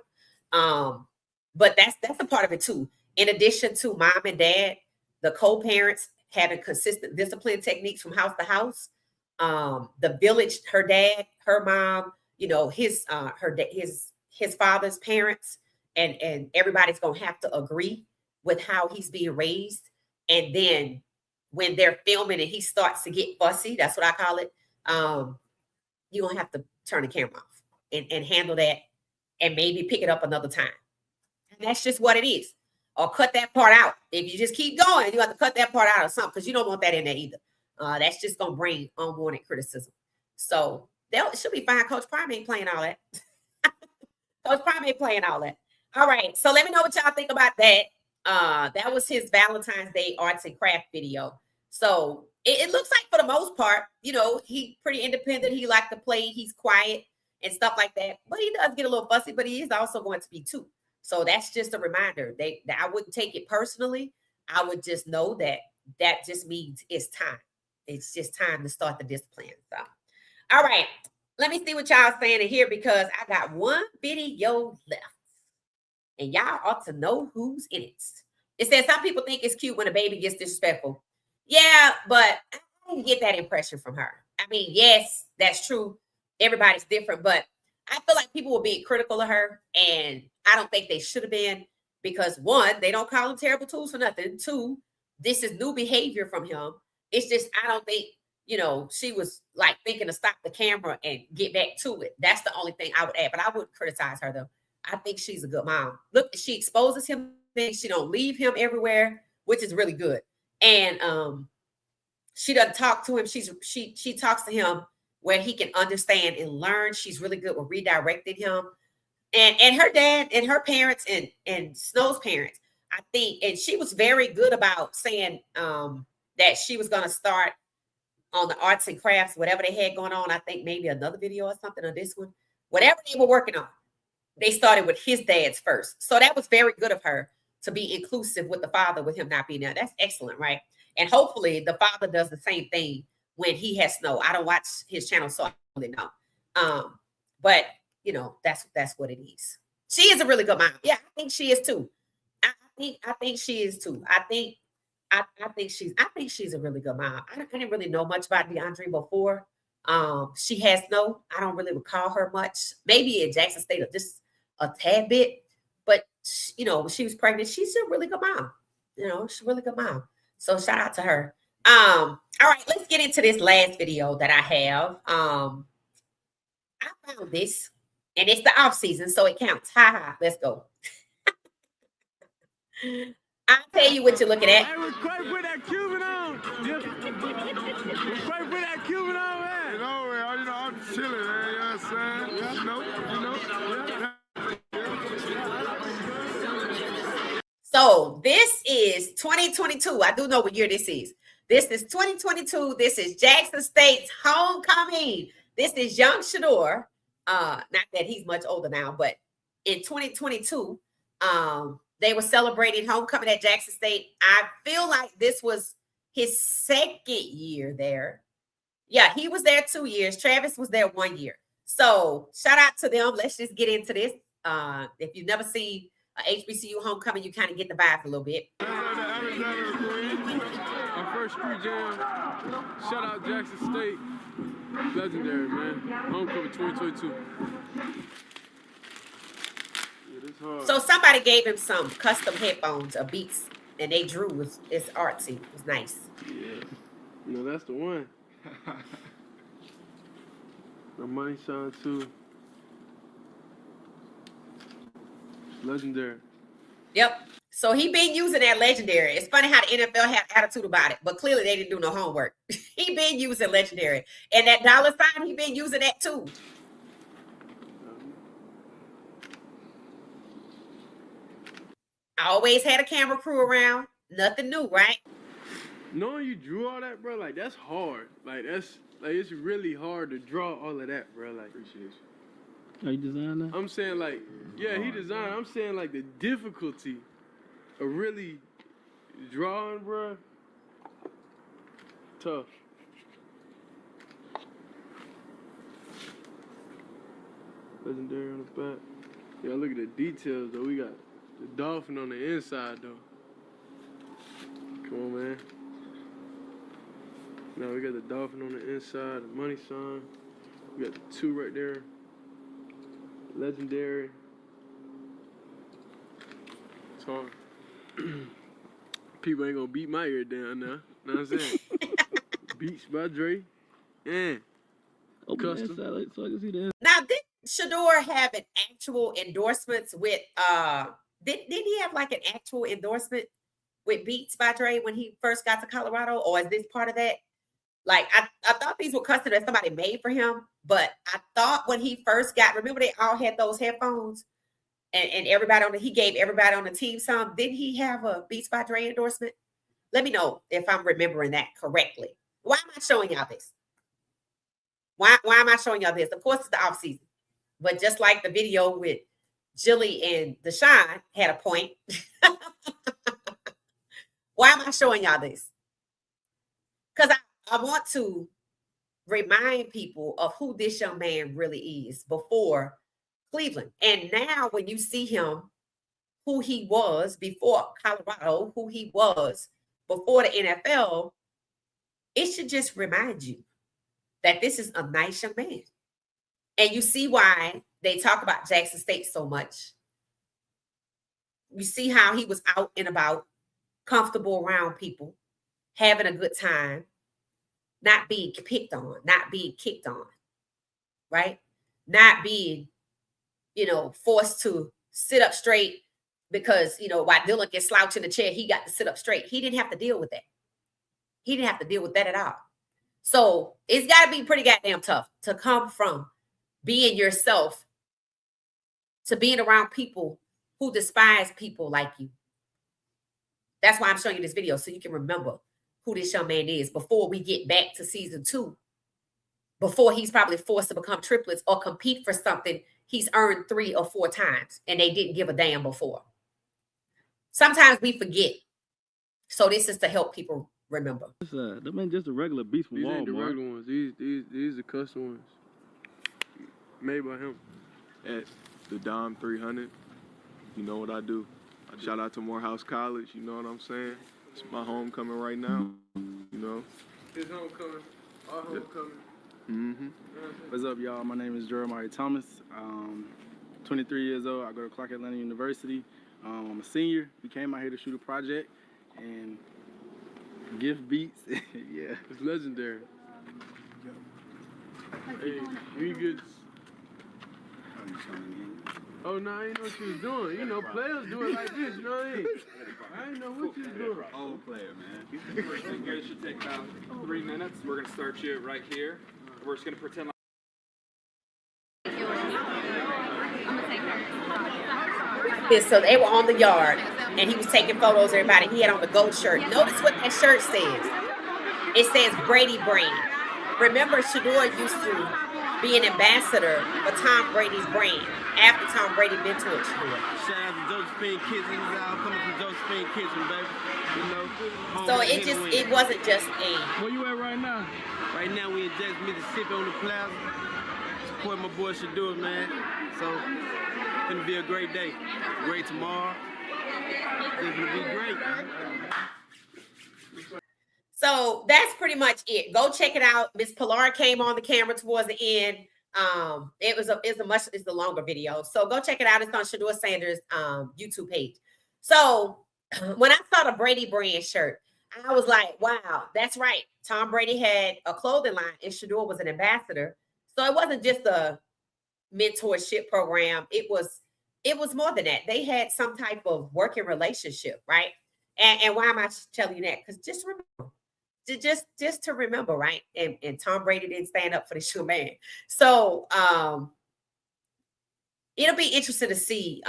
But that's a part of it too. In addition to mom and dad, the co-parents having consistent discipline techniques from house to house. The village, her dad, her mom, his father's parents, and everybody's gonna have to agree with how he's being raised. And then when they're filming and he starts to get fussy, that's what I call it. You're gonna have to turn the camera off and handle that, and maybe pick it up another time. And that's just what it is. Or cut that part out. If you just keep going, you have to cut that part out or something, because you don't want that in there either. That's just going to bring unwanted criticism. So it should be fine. Coach Prime ain't playing all that. Coach Prime ain't playing all that. All right. So let me know what y'all think about that. That was his Valentine's Day arts and craft video. So it looks like, for the most part, he pretty independent. He likes to play. He's quiet and stuff like that. But he does get a little fussy, but he is also going to be too. So that's just a reminder. That I wouldn't take it personally. I would just know that just means it's time. It's just time to start the discipline. So, all right. Let me see what y'all saying in here, because I got one video left. And y'all ought to know who's in it. It says some people think it's cute when a baby gets disrespectful. Yeah, but I didn't get that impression from her. I mean, yes, that's true. Everybody's different, but I feel like people were being critical of her, and I don't think they should have been, because, one, they don't call him terrible twos for nothing. Two, this is new behavior from him. It's just, I don't think, she was like thinking to stop the camera and get back to it. That's the only thing I would add, but I wouldn't criticize her though. I think she's a good mom. Look, she exposes him things. She don't leave him everywhere, which is really good. And she doesn't talk to him. She talks to him where he can understand and learn. She's really good with redirecting him. And her dad and her parents and Snow's parents, I think, and she was very good about saying that she was going to start on the arts and crafts, whatever they had going on. I think maybe another video or something, or this one, whatever they were working on. They started with his dad's first. So that was very good of her. to be inclusive with the father, with him not being there. That's excellent, right? And hopefully the father does the same thing when he has Snow. I don't watch his channel, so I don't really know. But you know, that's what it is. She is a really good mom. Yeah, I think she is too. I think she is too. I think she's a really good mom. I didn't really know much about DeAndre before. She has Snow. I don't really recall her much. Maybe in Jackson State, just a tad bit. But you know, when she was pregnant, she's a really good mom. You know, she's a really good mom. So shout out to her. All right, let's get into this last video that I have. I found this, and it's the off season, so it counts. Ha ha. Let's go. I'll tell you what you're looking at. Hey, we're quite put that Cuban on. We're quite put that Cuban on, man. You know, I'm chilling, man. You know what I'm saying? So this is 2022. I do know what year this is. This is 2022. This is Jackson State's homecoming. This is young Shedeur. Not that he's much older now, but in 2022, they were celebrating homecoming at Jackson State. I feel like this was his second year there. Yeah, he was there 2 years. Travis was there 1 year. So shout out to them. Let's just get into this. If you've never seen HBCU homecoming, you kind of get the vibe a little bit. Our first street jam. Shout out Jackson State. Legendary, man. Homecoming 2022. So somebody gave him some custom headphones or Beats, and they drew. It's artsy. It was nice. Yeah. You know, that's the one. The money sign too. Legendary. Yep. So he been using that legendary. It's funny how the NFL had attitude about it, but clearly they didn't do no homework. He been using legendary. And that dollar sign, he been using that too. I always had a camera crew around. Nothing new, right? Knowing you drew all that, bro, like that's hard. Like it's really hard to draw all of that, bro. Like, appreciate you. Are you designing that? I'm saying like, yeah, he designed. I'm saying like the difficulty of really drawing, bro. Tough. Legendary on the back. Yeah, look at the details though. We got the dolphin on the inside though. Come on, man. Now we got the dolphin on the inside, the money sign. We got the 2 right there. Legendary. It's hard. People ain't gonna beat my ear down now. Know what I'm saying? Beats by Dre. Yeah. Open the Custom. inside so I can see the Now, did Shedeur have an actual endorsements with did he have like an actual endorsement with Beats by Dre when he first got to Colorado, or is this part of that? Like I thought these were custom that somebody made for him, but I thought when he first got, remember they all had those headphones and everybody he gave everybody on the team some. Didn't he have a Beats by Dre endorsement? Let me know if I'm remembering that correctly. Why am I showing y'all this? Why am I showing y'all this? Of course, it's the off season, but just like the video with Jilly and Deshaun had a point. Why am I showing y'all this? Because I want to remind people of who this young man really is before Cleveland. And now when you see him, who he was before Colorado, who he was before the NFL, it should just remind you that this is a nice young man. And you see why they talk about Jackson State so much. You see how he was out and about, comfortable around people, having a good time, not being picked on, not being kicked on, right? Not being, forced to sit up straight because, while Dylan gets slouched in the chair, he got to sit up straight. He didn't have to deal with that. He didn't have to deal with that at all. So it's got to be pretty goddamn tough to come from being yourself to being around people who despise people like you. That's why I'm showing you this video, so you can remember who this young man is before we get back to season 2, before he's probably forced to become triplets or compete for something he's earned 3 or 4 times and they didn't give a damn before. sometimes we forget. So this is to help people remember. That ain't just a regular beast from These ain't the Walmart. regular ones. These are custom ones. Made by him. At the Dom 300, you know what I do. Shout out to Morehouse College, you know what I'm saying? It's my homecoming right now, you know? His homecoming. Our homecoming. Mm-hmm. What's up, y'all? My name is Jeremiah Thomas. 23 years old. I go to Clark Atlanta University. I'm a senior. We came out here to shoot a project and gift beats. Yeah. It's legendary. Hey, we good. Oh, no, I ain't know what you was doing. You know, players do it like this, you know what I mean? I ain't know what you was doing. Old player, man. First thing here should take about 3 minutes. We're going to start you right here. We're just going to pretend like... So they were on the yard, and he was taking photos of everybody. He had on the gold shirt. Notice what that shirt says. It says Brady brand. Remember, Shedeur used to be an ambassador for Tom Brady's brand after Tom Brady mentored Shedeur. Shout out to Josephine Kitchen. Y'all coming from Josephine Kitchen, baby. You know. So it wasn't just a. Where you at right now? Right now we in Jackson, Mississippi on the plaza. Support my boy Shadeur, man. So it's gonna be a great day. Great tomorrow. It's gonna be great. So that's pretty much it. Go check it out. Miss Pilar came on the camera towards the end. It's the longer video. So go check it out. It's on Shedeur Sanders' YouTube page. So when I saw the Brady brand shirt, I was like, wow, that's right. Tom Brady had a clothing line and Shedeur was an ambassador. So it wasn't just a mentorship program. It was more than that. They had some type of working relationship, right? And why am I telling you that? Because just remember. Just to remember, right? And Tom Brady didn't stand up for the shoe man. So it'll be interesting to see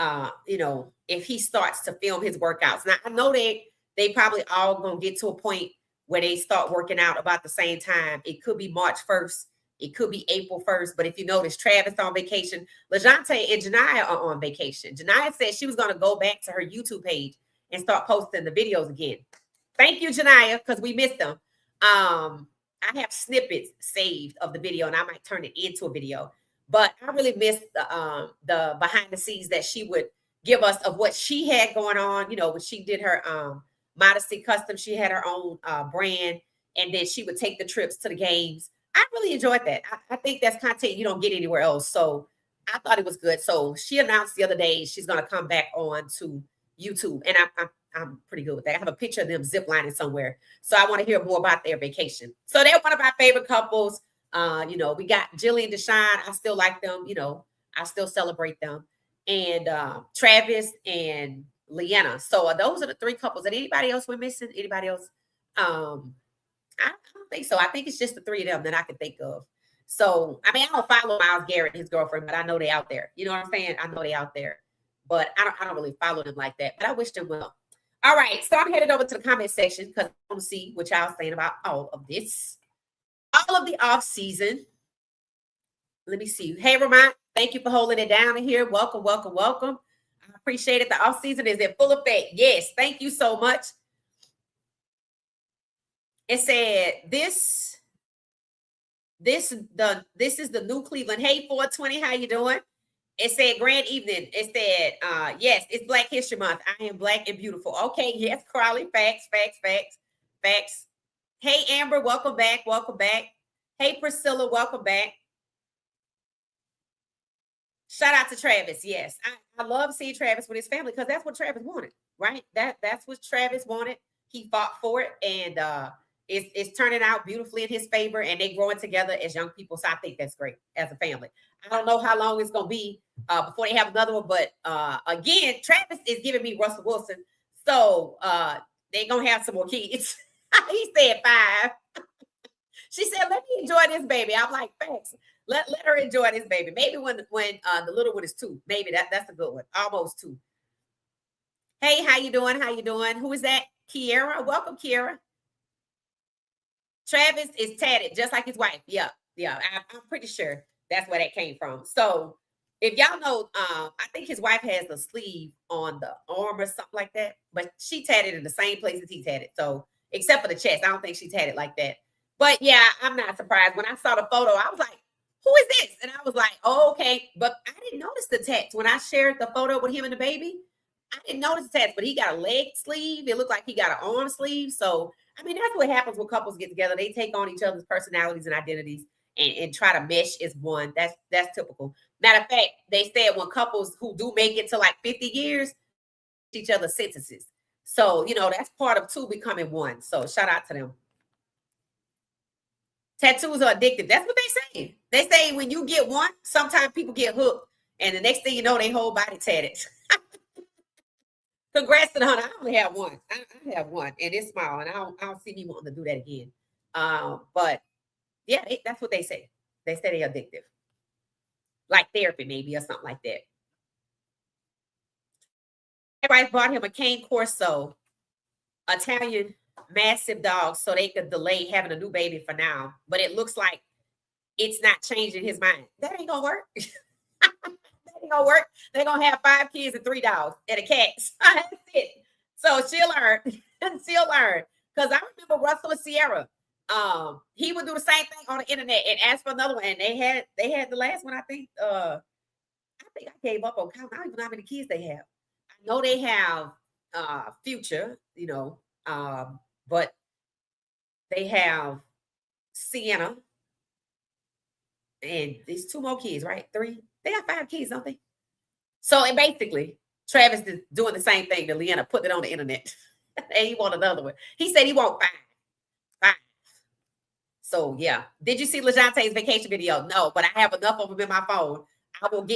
if he starts to film his workouts. Now I know they probably all gonna get to a point where they start working out about the same time. It could be March 1st, it could be April 1st. But if you notice, Travis on vacation, LaJonte and Janiyah are on vacation. Janiyah said she was gonna go back to her YouTube page and start posting the videos again. Thank you, Janiyah, because we missed them. I have snippets saved of the video, and I might turn it into a video. But I really missed the behind the scenes that she would give us of what she had going on. You know, when she did her Modesty Custom, she had her own brand, and then she would take the trips to the games. I really enjoyed that. I think that's content you don't get anywhere else. So I thought it was good. So she announced the other day she's going to come back on to YouTube, and I'm pretty good with that. I have a picture of them ziplining somewhere. So I want to hear more about their vacation. So they're one of my favorite couples. We got Jilly and Deshaun. I still like them. I still celebrate them. And Travis and Leanna. So those are the 3 couples. And anybody else we're missing? Anybody else? I don't think so. I think it's just the 3 of them that I can think of. So, I mean, I don't follow Myles Garrett and his girlfriend, but I know they out there. You know what I'm saying? I know they out there. But I don't really follow them like that. But I wish them well. All right, so I'm headed over to the comment section because I want to see what y'all saying about all of this. All of the off season. Let me see. Hey, Ramon, thank you for holding it down in here. Welcome, welcome, welcome. I appreciate it. The off season is in full effect. Yes, thank you so much. It said this is the new Cleveland. Hey, 420, how you doing? It said, grand evening. It said, yes, it's Black History Month. I am black and beautiful. Okay, yes, Crowley. Facts. Hey, Amber, welcome back. Welcome back. Hey, Priscilla, welcome back. Shout out to Travis. Yes, I love seeing Travis with his family because that's what Travis wanted, right? That's what Travis wanted. He fought for it, and it's turning out beautifully in his favor, and they growing together as young people. So I think that's great as a family. I don't know how long it's going to be before they have another one. But again, Travis is giving me Russell Wilson. So they're going to have some more kids. He said 5. She said, let me enjoy this baby. I'm like, thanks. Let her enjoy this baby. Maybe when the little one is 2. Maybe that's a good one. Almost 2. Hey, how you doing? How you doing? Who is that? Kiera. Welcome, Kiera. Travis is tatted just like his wife. Yeah. I'm pretty sure that's where that came from. So if y'all know, I think his wife has a sleeve on the arm or something like that, but she tatted in the same place as he tatted. So except for the chest, I don't think she tatted like that. But yeah, I'm not surprised. When I saw the photo, I was like, who is this? And I was like, oh, okay. But I didn't notice the tats. When I shared the photo with him and the baby, I didn't notice the tats, but he got a leg sleeve. It looked like he got an arm sleeve. So, I mean, that's what happens when couples get together. They take on each other's personalities and identities and try to mesh as one. That's typical. Matter of fact, they said when couples who do make it to like 50 years, each other's sentences. So, that's part of two becoming one. So shout out to them. Tattoos are addictive. That's what they say. They say when you get one, sometimes people get hooked. And the next thing you know, they whole body tatted. Congrats to the hunter. I only have one. I have one. And it's small. And I don't see me wanting to do that again. But yeah, that's what they say. They say they're addictive. Like therapy, maybe, or something like that. Everybody bought him a cane corso, Italian massive dog, so they could delay having a new baby for now. But it looks like it's not changing his mind. That ain't gonna work. That ain't gonna work. They're gonna have 5 kids and 3 dogs and a cat. That's it. So she'll learn. She'll learn. Because I remember Russell and Sierra. He would do the same thing on the internet and ask for another one. And they had the last one, I think I gave up on count. I don't even know how many kids they have. I know they have Future, but they have Sienna and these 2 more kids, right? 3. They got 5 kids, don't they? So, and basically, Travis is doing the same thing to Leanna, putting it on the internet. And he want another one. He said he want 5. So yeah. Did you see LaJonte's vacation video? No, but I have enough of them in my phone. I will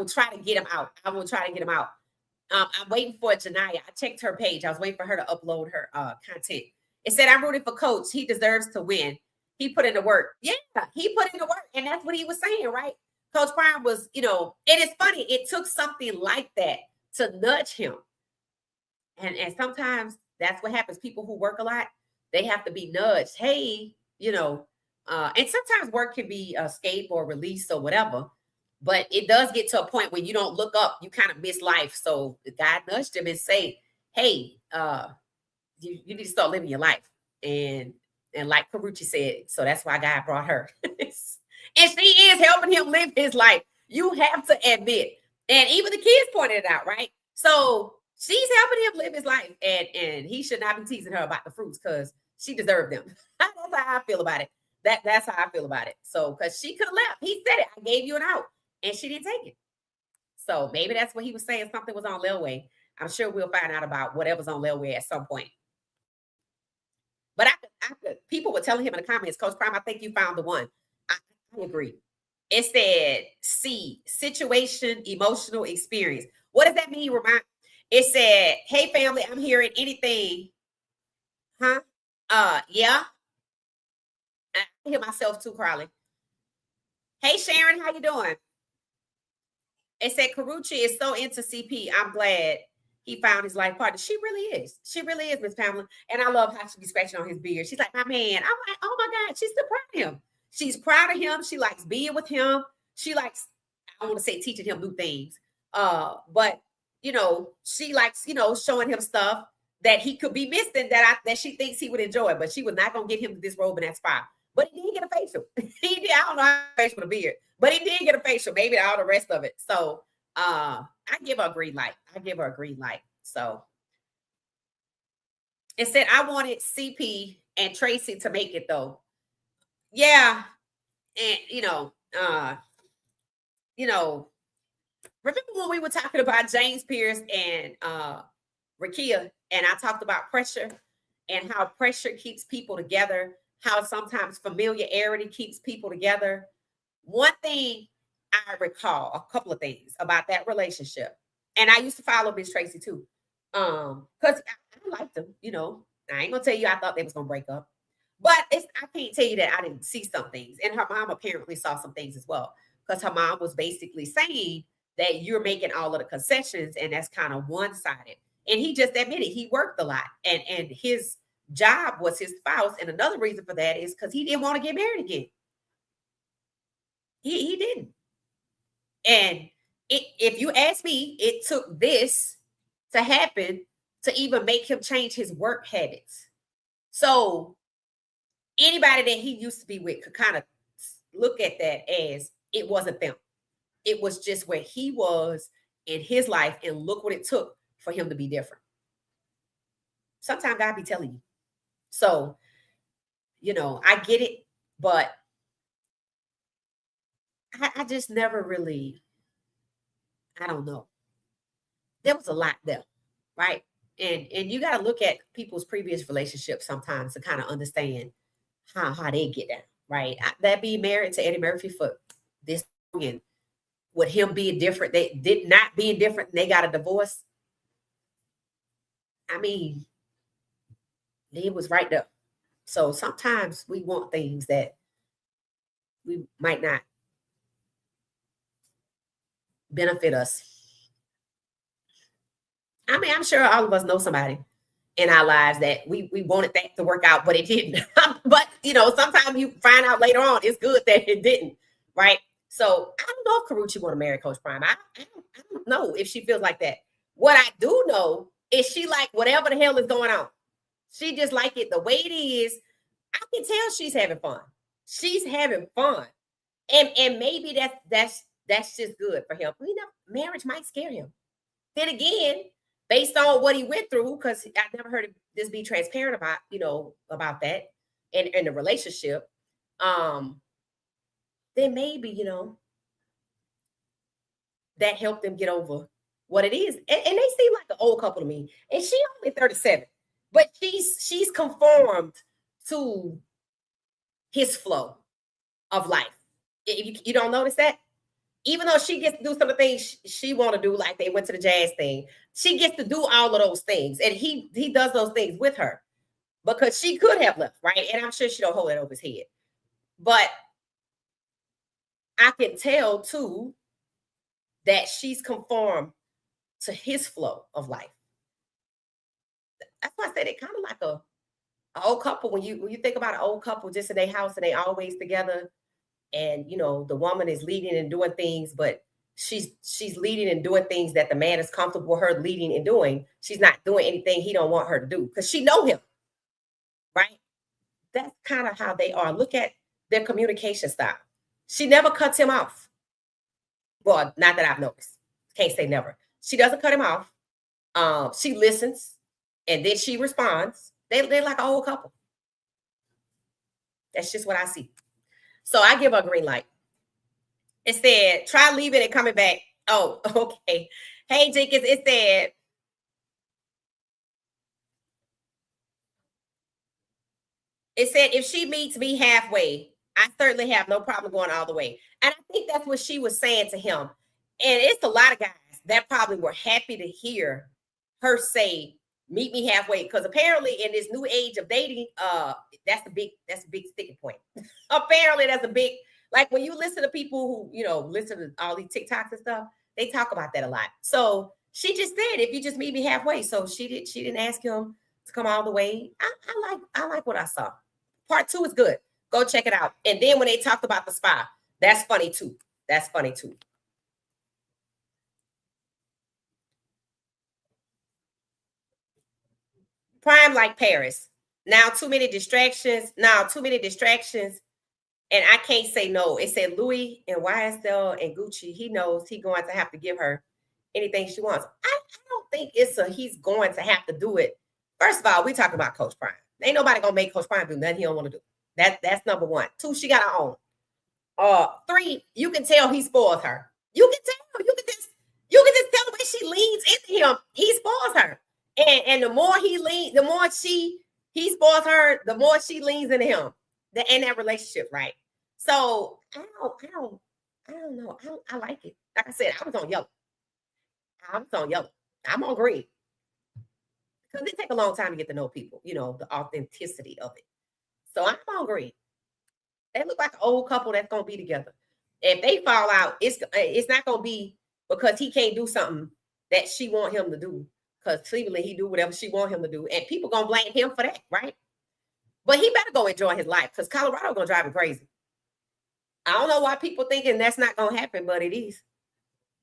try to get him out. I'm waiting for Janiyah. I checked her page. I was waiting for her to upload her content. It said, I'm rooting for Coach. He deserves to win. He put in the work. Yeah, he put in the work. And that's what he was saying, right? Coach Prime was, and it's funny. It took something like that to nudge him. And sometimes that's what happens. People who work a lot, they have to be nudged. Hey, and sometimes work can be escape or release or whatever. But it does get to a point when you don't look up, you kind of miss life. So God nudged him and say, hey, you need to start living your life. And like Karuchi said, so that's why God brought her. And she is helping him live his life. You have to admit. And even the kids pointed it out, right? So she's helping him live his life. And he should not be teasing her about the fruits because she deserved them. That's how I feel about it. That's how I feel about it. So, because she could have left. He said it. I gave you an out. And she didn't take it. So maybe that's what he was saying. Something was on layaway. I'm sure we'll find out about whatever's on layaway at some point. But I could, people were telling him in the comments, Coach Prime, I think you found the one. I agree. It said C, situation, emotional experience. What does that mean? It said, hey family, I'm hearing anything. Huh? Yeah. I hear myself too, Carly. Hey Sharon, how you doing? It said Karuchi is so into CP. I'm glad he found his life partner. She really is. She really is, Miss Pamela. And I love how she be scratching on his beard. She's like, my man. I'm like, oh my God, she's still proud of him. She's proud of him. She likes being with him. She likes, I want to say teaching him new things. But she likes, showing him stuff that he could be missing that she thinks he would enjoy. But she was not gonna get him this robe and that spa. But he did get a facial. He did. I don't know how a facial with a beard, but he did get a facial. Maybe all the rest of it. So I give her a green light. So it said I wanted CP and Tracy to make it though. Yeah, and remember when we were talking about James Pierce and Rakia, and I talked about pressure and how pressure keeps people together. How sometimes familiarity keeps people together. One thing I recall, a couple of things about that relationship, and I used to follow Miss Tracy too, because I liked them. I ain't gonna tell you I thought they was gonna break up, but I can't tell you that I didn't see some things, and her mom apparently saw some things as well, because her mom was basically saying that you're making all of the concessions, and that's kind of one-sided. And he just admitted he worked a lot, and his job was his spouse. And another reason for that is because he didn't want to get married again. He didn't. And if you ask me, it took this to happen to even make him change his work habits. So anybody that he used to be with could kind of look at that as it wasn't them. It was just where he was in his life, and look what it took for him to be different. Sometimes God be telling you. So, I get it, but I just never really, I don't know. There was a lot there, right? And you got to look at people's previous relationships sometimes to kind of understand how they get down, right? That being married to Eddie Murphy for this long, and with him being different, they did not being different, and they got a divorce. I mean, it was right there. So sometimes we want things that we might not benefit us. I mean, I'm sure all of us know somebody in our lives that we wanted that to work out, but it didn't. But sometimes you find out later on it's good that it didn't, right? So I don't know if Karuchi want to marry Coach Prime. I don't know if she feels like that. What I do know is she like whatever the hell is going on. She just like it the way it is. I can tell she's having fun. She's having fun, and maybe that's just good for him. Marriage might scare him. Then again, based on what he went through, because I never heard of this be transparent about, about that in the relationship, then maybe, that helped them get over what it is. And they seem like an old couple to me. And she only 37, but she's conformed to his flow of life. You don't notice that? Even though she gets to do some of the things she want to do, like they went to the jazz thing, she gets to do all of those things. And he does those things with her because she could have left, right? And I'm sure she don't hold it over his head. But I can tell, too, that she's conformed to his flow of life. That's why I said it kind of like a old couple. When you think about an old couple just in their house and they always together, and the woman is leading and doing things, but she's leading and doing things that the man is comfortable with her leading and doing. She's not doing anything he don't want her to do because she know him, right? That's kind of how they are. Look at their communication style. She never cuts him off. Well, not that I've noticed. Can't say never. She doesn't cut him off. She listens and then she responds. They're like a whole couple. That's just what I see. So I give her a green light. It said, try leaving and coming back. Oh, okay. Hey, Jenkins, it said, if she meets me halfway, I certainly have no problem going all the way. And I think that's what she was saying to him. And it's a lot of guys that probably were happy to hear her say, meet me halfway. Because apparently in this new age of dating, that's a big sticking point. Apparently that's a big, like when you listen to people who, listen to all these TikToks and stuff, they talk about that a lot. So she just said, if you just meet me halfway. So she didn't ask him to come all the way. I like what I saw. Part 2 is good. Go check it out. And then when they talked about the spa, that's funny too. That's funny too. Prime like Paris. Now too many distractions. And I can't say no. It said Louis and YSL and Gucci. He knows he's going to have to give her anything she wants. I don't think he's going to have to do it. First of all, we talking about Coach Prime. Ain't nobody gonna make Coach Prime do nothing he don't want to do. That's number 1. 2, she got her own. 3, you can tell he spoils her. You can tell. You can just tell the way she leans into him. He spoils her. And the more he leans, the more he spoils her, the more she leans into him. In that relationship, right? So I don't know. I like it. Like I said, I was on yellow. I'm on green. Because it takes a long time to get to know people, the authenticity of it. So I'm on green. They look like an old couple that's gonna be together. If they fall out, it's not gonna be because he can't do something that she want him to do. Because Cleveland, he do whatever she want him to do, and people gonna blame him for that, right? But he better go enjoy his life because Colorado gonna drive him crazy. I don't know why people thinking that's not gonna happen, but it is.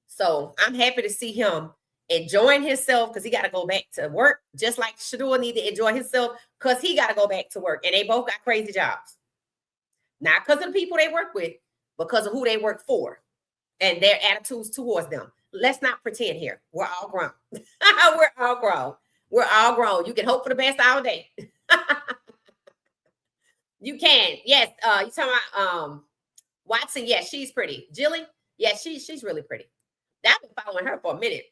So I'm happy to see him enjoying himself because he got to go back to work, just like Shedeur need to enjoy himself because he got to go back to work. And they both got crazy jobs. Not because of the people they work with, because of who they work for and their attitudes towards them. Let's not pretend here. We're all grown. We're all grown. We're all grown. You can hope for the best all day. You can. Yes. You talking about Watson? Yes, she's pretty. Jilly? Yes, she's really pretty. I've been following her for a minute.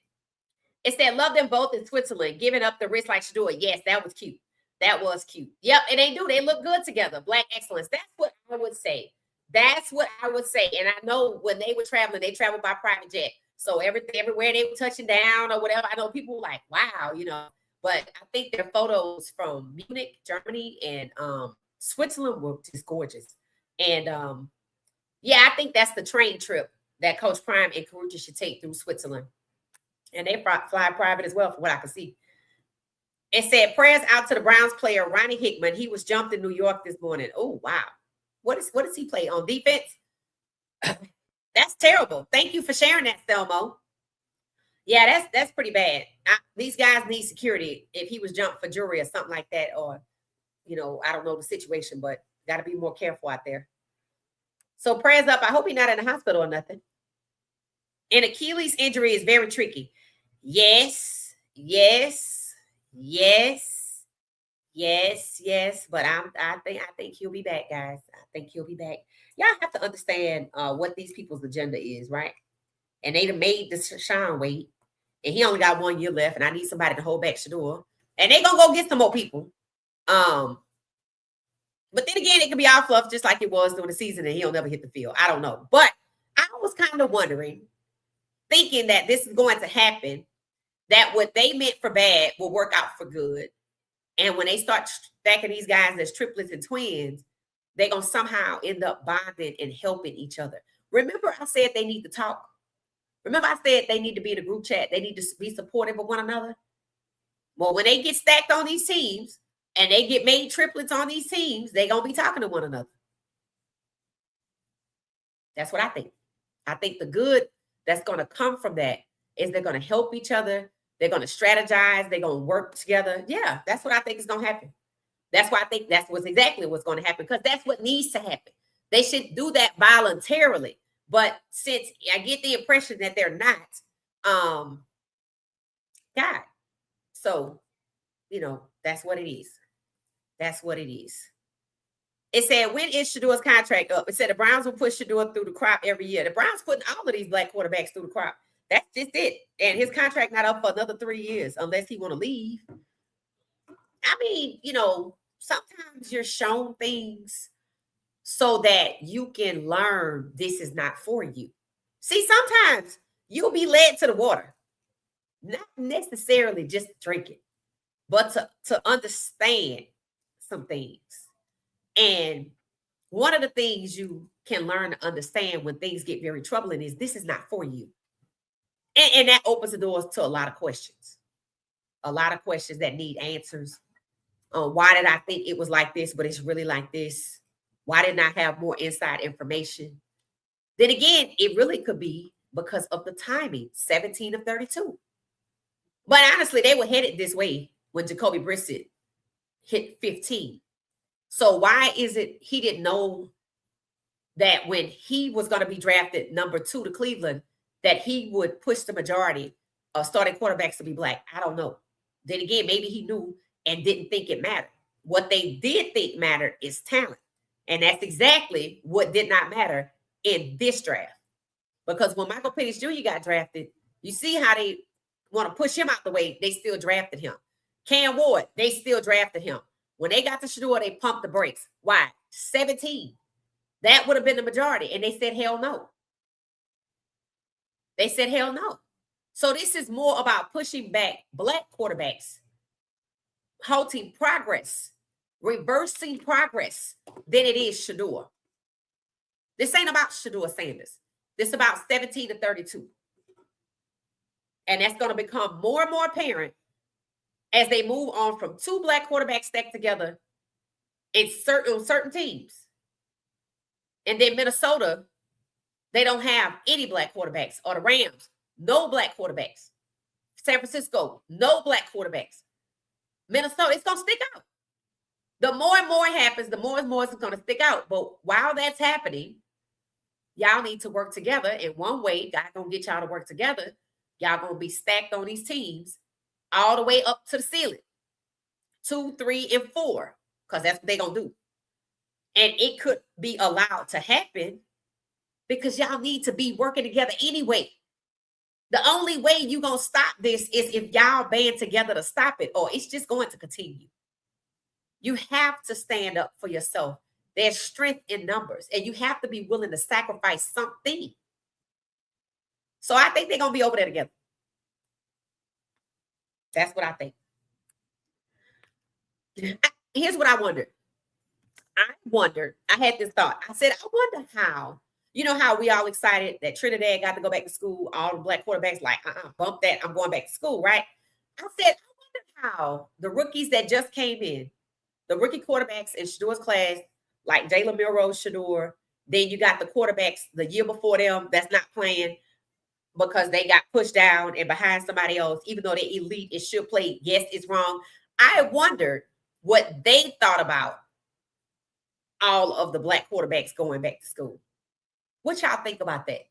It said, love them both in Switzerland, giving up the wrist like Shedeur. Yes, that was cute. That was cute. Yep, and they do. They look good together. Black excellence. That's what I would say. That's what I would say. And I know when they were traveling, they traveled by private jet. So everywhere they were touching down or whatever, I know people were like, wow, you know. But I think their photos from Munich, Germany, and Switzerland were just gorgeous. And yeah, I think that's the train trip that Coach Prime and Karucha should take through Switzerland. And they fly private as well, from what I can see. It said, prayers out to the Browns player, Ronnie Hickman. He was jumped in New York this morning. Oh, wow. What does he play on defense? That's terrible. Thank you for sharing that, Thelmo. Yeah, that's pretty bad. These guys need security if he was jumped for jewelry or something like that. Or, you know, I don't know the situation, but got to be more careful out there. So prayers up. I hope he's not in the hospital or nothing. An Achilles injury is very tricky. Yes. But I think he'll be back, guys. I think he'll be back. Y'all have to understand what these people's agenda is, right? And they done made Deshaun wait, and he only got 1 year left, and I need somebody to hold back Shedeur. And they gonna go get some more people. But then again, it could be all fluff, just like it was during the season, and he'll never hit the field. I don't know. But I was kind of wondering, thinking that this is going to happen, that what they meant for bad will work out for good. And when they start stacking these guys as triplets and twins, they're going to somehow end up bonding and helping each other. Remember I said they need to talk? Remember I said they need to be in a group chat? They need to be supportive of one another? Well, when they get stacked on these teams and they get made triplets on these teams, they're going to be talking to one another. That's what I think. I think the good that's going to come from that is they're going to help each other. They're going to strategize. They're going to work together. Yeah, that's what I think is going to happen. That's why I think that's exactly what's going to happen, because that's what needs to happen. They should do that voluntarily. But since I get the impression that they're not, God. So, you know, that's what it is. That's what it is. It said, when is Shedeur's contract up? It said the Browns will push Shedeur through the crop every year. The Browns putting all of these black quarterbacks through the crop. That's just it. And his contract not up for another 3 years unless he want to leave. I mean, you know, sometimes you're shown things so that you can learn this is not for you. See, sometimes you'll be led to the water, not necessarily just to drink it, but to understand some things. And one of the things you can learn to understand when things get very troubling is this is not for you. And that opens the doors to a lot of questions that need answers. Why did I think it was like this, but it's really like this? Why didn't I have more inside information? Then again, it really could be because of the timing, 17 of 32. But honestly, they were headed this way when Jacoby Brissett hit 15. So why is it he didn't know that when he was going to be drafted number 2 to Cleveland, that he would push the majority of starting quarterbacks to be black? I don't know. Then again, maybe he knew and didn't think it mattered. What they did think mattered is talent. And that's exactly what did not matter in this draft. Because when Michael Penix Jr. got drafted, you see how they want to push him out the way. They still drafted him. Cam Ward, they still drafted him. When they got to Shedeur, they pumped the brakes. Why? 17. That would have been the majority. And they said, hell no. They said, hell no. So this is more about pushing back black quarterbacks, halting progress, reversing progress than it is Shedeur. This ain't about Shedeur Sanders. This is about 17 to 32. And that's going to become more and more apparent as they move on from 2 black quarterbacks stacked together in certain teams. And then Minnesota, they don't have any black quarterbacks, or the Rams. no black quarterbacks. San Francisco, no black quarterbacks. Minnesota, it's going to stick out. The more and more it happens, the more and more it's going to stick out. But while that's happening, y'all need to work together. And one way God going to get y'all to work together, y'all going to be stacked on these teams all the way up to the ceiling. 2, 3, and 4, because that's what they're going to do. And it could be allowed to happen because y'all need to be working together anyway. The only way you're going to stop this is if y'all band together to stop it, or it's just going to continue. You have to stand up for yourself. There's strength in numbers, and you have to be willing to sacrifice something. So I think they're going to be over there together. That's what I think. Here's what I wondered. I had this thought. I said, I wonder how, you know how we all excited that Trinidad got to go back to school, all the black quarterbacks like, bump that, I'm going back to school, right? I said, I wonder how the rookies that just came in, the rookie quarterbacks in Shadeur's class, like Jalen Milroe, Shedeur, then you got the quarterbacks the year before them that's not playing because they got pushed down and behind somebody else, even though they're elite, it should play. Yes, it's wrong. I wondered what they thought about all of the black quarterbacks going back to school. What y'all think about that?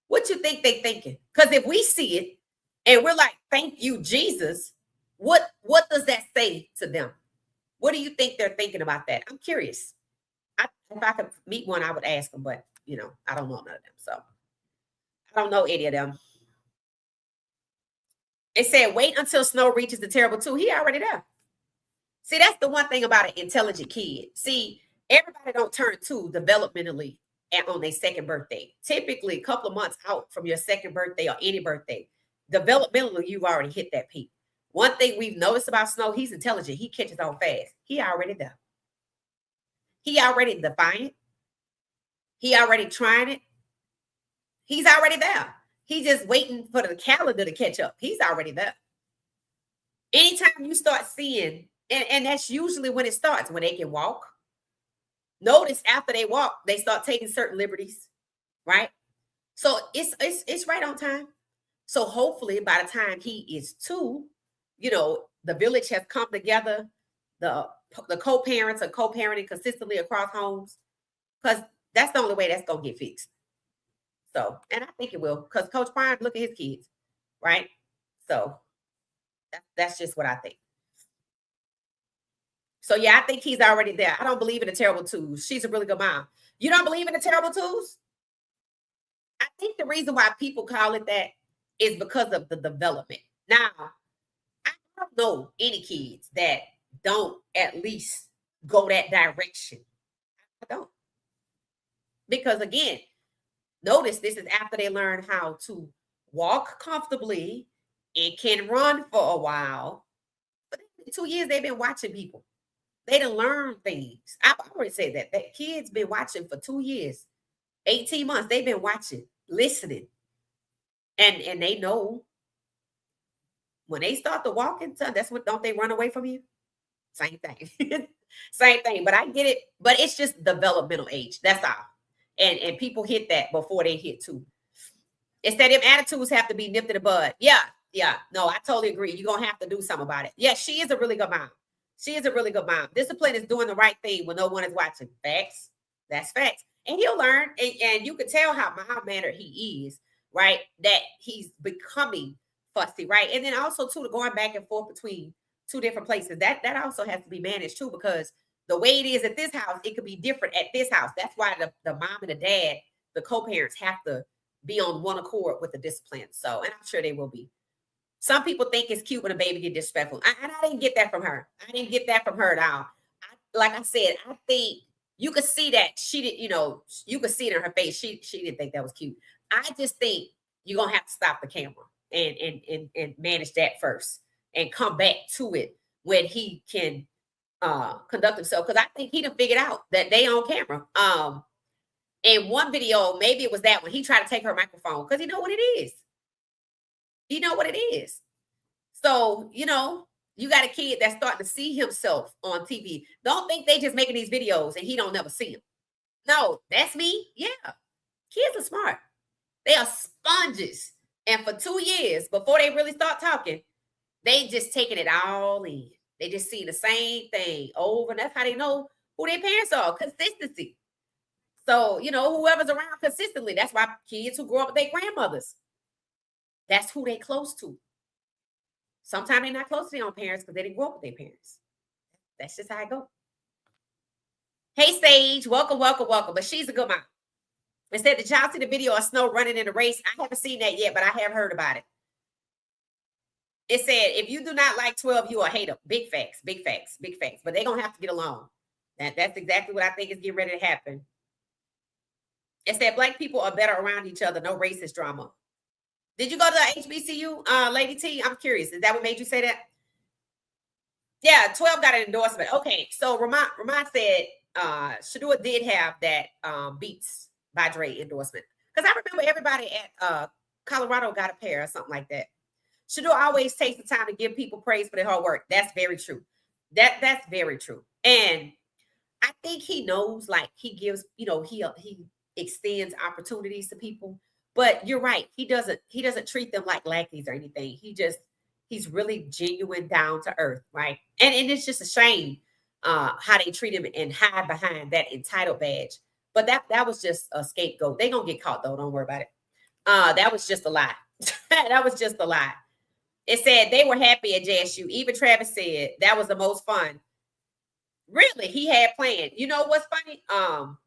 What you think they thinking? Because if we see it and we're like, thank you, Jesus, what does that say to them? What do you think they're thinking about that? I'm curious. If I could meet one, I would ask them, but, you know, I don't know none of them. So I don't know any of them. It said, wait until Snow reaches the terrible 2. He already there. See, that's the one thing about an intelligent kid. See, everybody don't turn 2 developmentally on their second birthday. Typically, a couple of months out from your second birthday or any birthday. Developmentally, you've already hit that peak. One thing we've noticed about Snow, he's intelligent. He catches on fast. He already there. He already defiant. He already trying it. He's already there. He's just waiting for the calendar to catch up. He's already there. Anytime you start seeing, and that's usually when it starts, when they can walk. Notice after they walk, they start taking certain liberties, right? So it's right on time. So hopefully by the time he is 2, you know, the village has come together. The co-parents are co-parenting consistently across homes, because that's the only way that's going to get fixed. So, and I think it will, because Coach Prime, look at his kids, right? So that's just what I think. So, yeah, I think he's already there. I don't believe in the terrible 2s. She's a really good mom. You don't believe in the terrible 2s? I think the reason why people call it that is because of the development. Now, I don't know any kids that don't at least go that direction. I don't. Because, again, notice this is after they learn how to walk comfortably and can run for a while. But in 2 years, they've been watching people. They done learned things. I've already said that kids been watching for 2 years, 18 months. They've been watching, listening. And they know when they start to walk into, that's what, don't they run away from you? Same thing. Same thing. But I get it. But it's just developmental age. That's all. And people hit that before they hit 2. It's that them attitudes have to be nipped in the bud. Yeah. No, I totally agree. You're going to have to do something about it. Yeah, she is a really good mom. She is a really good mom. Discipline is doing the right thing when no one is watching. Facts. That's facts. And he'll learn. And you can tell how mild-mannered he is, right? That he's becoming fussy, right? And then also, too, going back and forth between 2 different places. That also has to be managed, too, because the way it is at this house, it could be different at this house. That's why the mom and the dad, the co-parents, have to be on one accord with the discipline. So, and I'm sure they will be. Some people think it's cute when a baby get disrespectful. And I didn't get that from her. I didn't get that from her at all. Like I said, I think you could see that she did, you know, you could see it in her face. She didn't think that was cute. I just think you're going to have to stop the camera and manage that first and come back to it when he can conduct himself. Because I think he done figured out that they on camera. In one video, maybe it was that when he tried to take her microphone because he know what it is. You know what it is. So, you know, you got a kid that's starting to see himself on TV. Don't think they just making these videos and he don't never see them. No, that's me. Yeah. Kids are smart. They are sponges. And for 2 years, before they really start talking, they just taking it all in. They just see the same thing over. And that's how they know who their parents are. Consistency. So, whoever's around consistently, that's why kids who grow up with their grandmothers, that's who they close to. Sometimes they're not close to their own parents because they didn't grow up with their parents. That's just how it goes. Hey, Sage, welcome. But she's a good mom. It said, did y'all see the video of Snow running in the race? I haven't seen that yet, but I have heard about it. It said, if you do not like 12, you will hate them. Big facts. But they're going to have to get along. That's exactly what I think is getting ready to happen. It said, Black people are better around each other. No racist drama. Did you go to the HBCU, Lady T? I'm curious. Is that what made you say that? Yeah, 12 got an endorsement. Okay, so Ramon said Shedeur did have that Beats by Dre endorsement. Because I remember everybody at Colorado got a pair or something like that. Shedeur always takes the time to give people praise for their hard work. That's very true. That's very true. And I think he knows, like, he gives, he extends opportunities to people. But you're right. He doesn't treat them like lackeys or anything. He's really genuine, down to earth, right? And it's just a shame how they treat him and hide behind that entitled badge. But that was just a scapegoat. They gonna get caught though. Don't worry about it. That was just a lie. That was just a lie. It said they were happy at JSU. Even Travis said that was the most fun. Really, he had planned. You know what's funny? I'm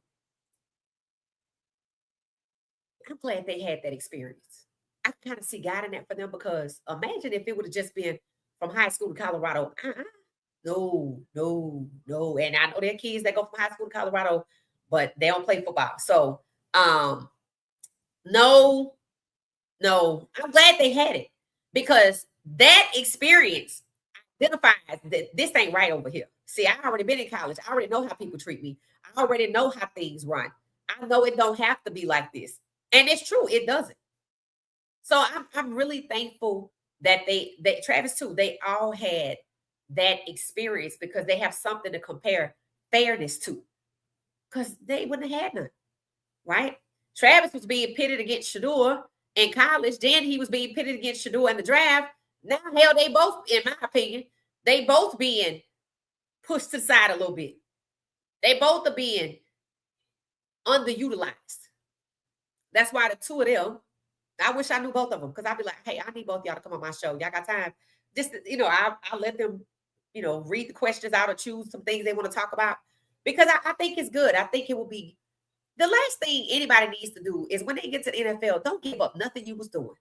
glad they had that experience. I kind of see God in that for them, because imagine if it would have just been from high school to Colorado. No. And I know there are kids that go from high school to Colorado, but they don't play football. So, no. I'm glad they had it, because that experience identifies that this ain't right over here. See, I already been in college. I already know how people treat me. I already know how things run. I know it don't have to be like this. And it's true, it doesn't. So I'm really thankful that Travis too, they all had that experience, because they have something to compare fairness to, because they wouldn't have had none, right? Travis was being pitted against Shedeur in college. Then he was being pitted against Shedeur in the draft. Now, hell, they both, in my opinion, they both being pushed to the side a little bit. They both are being underutilized. That's why the two of them, I wish I knew both of them, because I'd be like, hey, I need both y'all to come on my show. Y'all got time? Just, I'll let them, read the questions out or choose some things they want to talk about, because I think it's good. I think it will be the last thing anybody needs to do is, when they get to the NFL, don't give up nothing you was doing.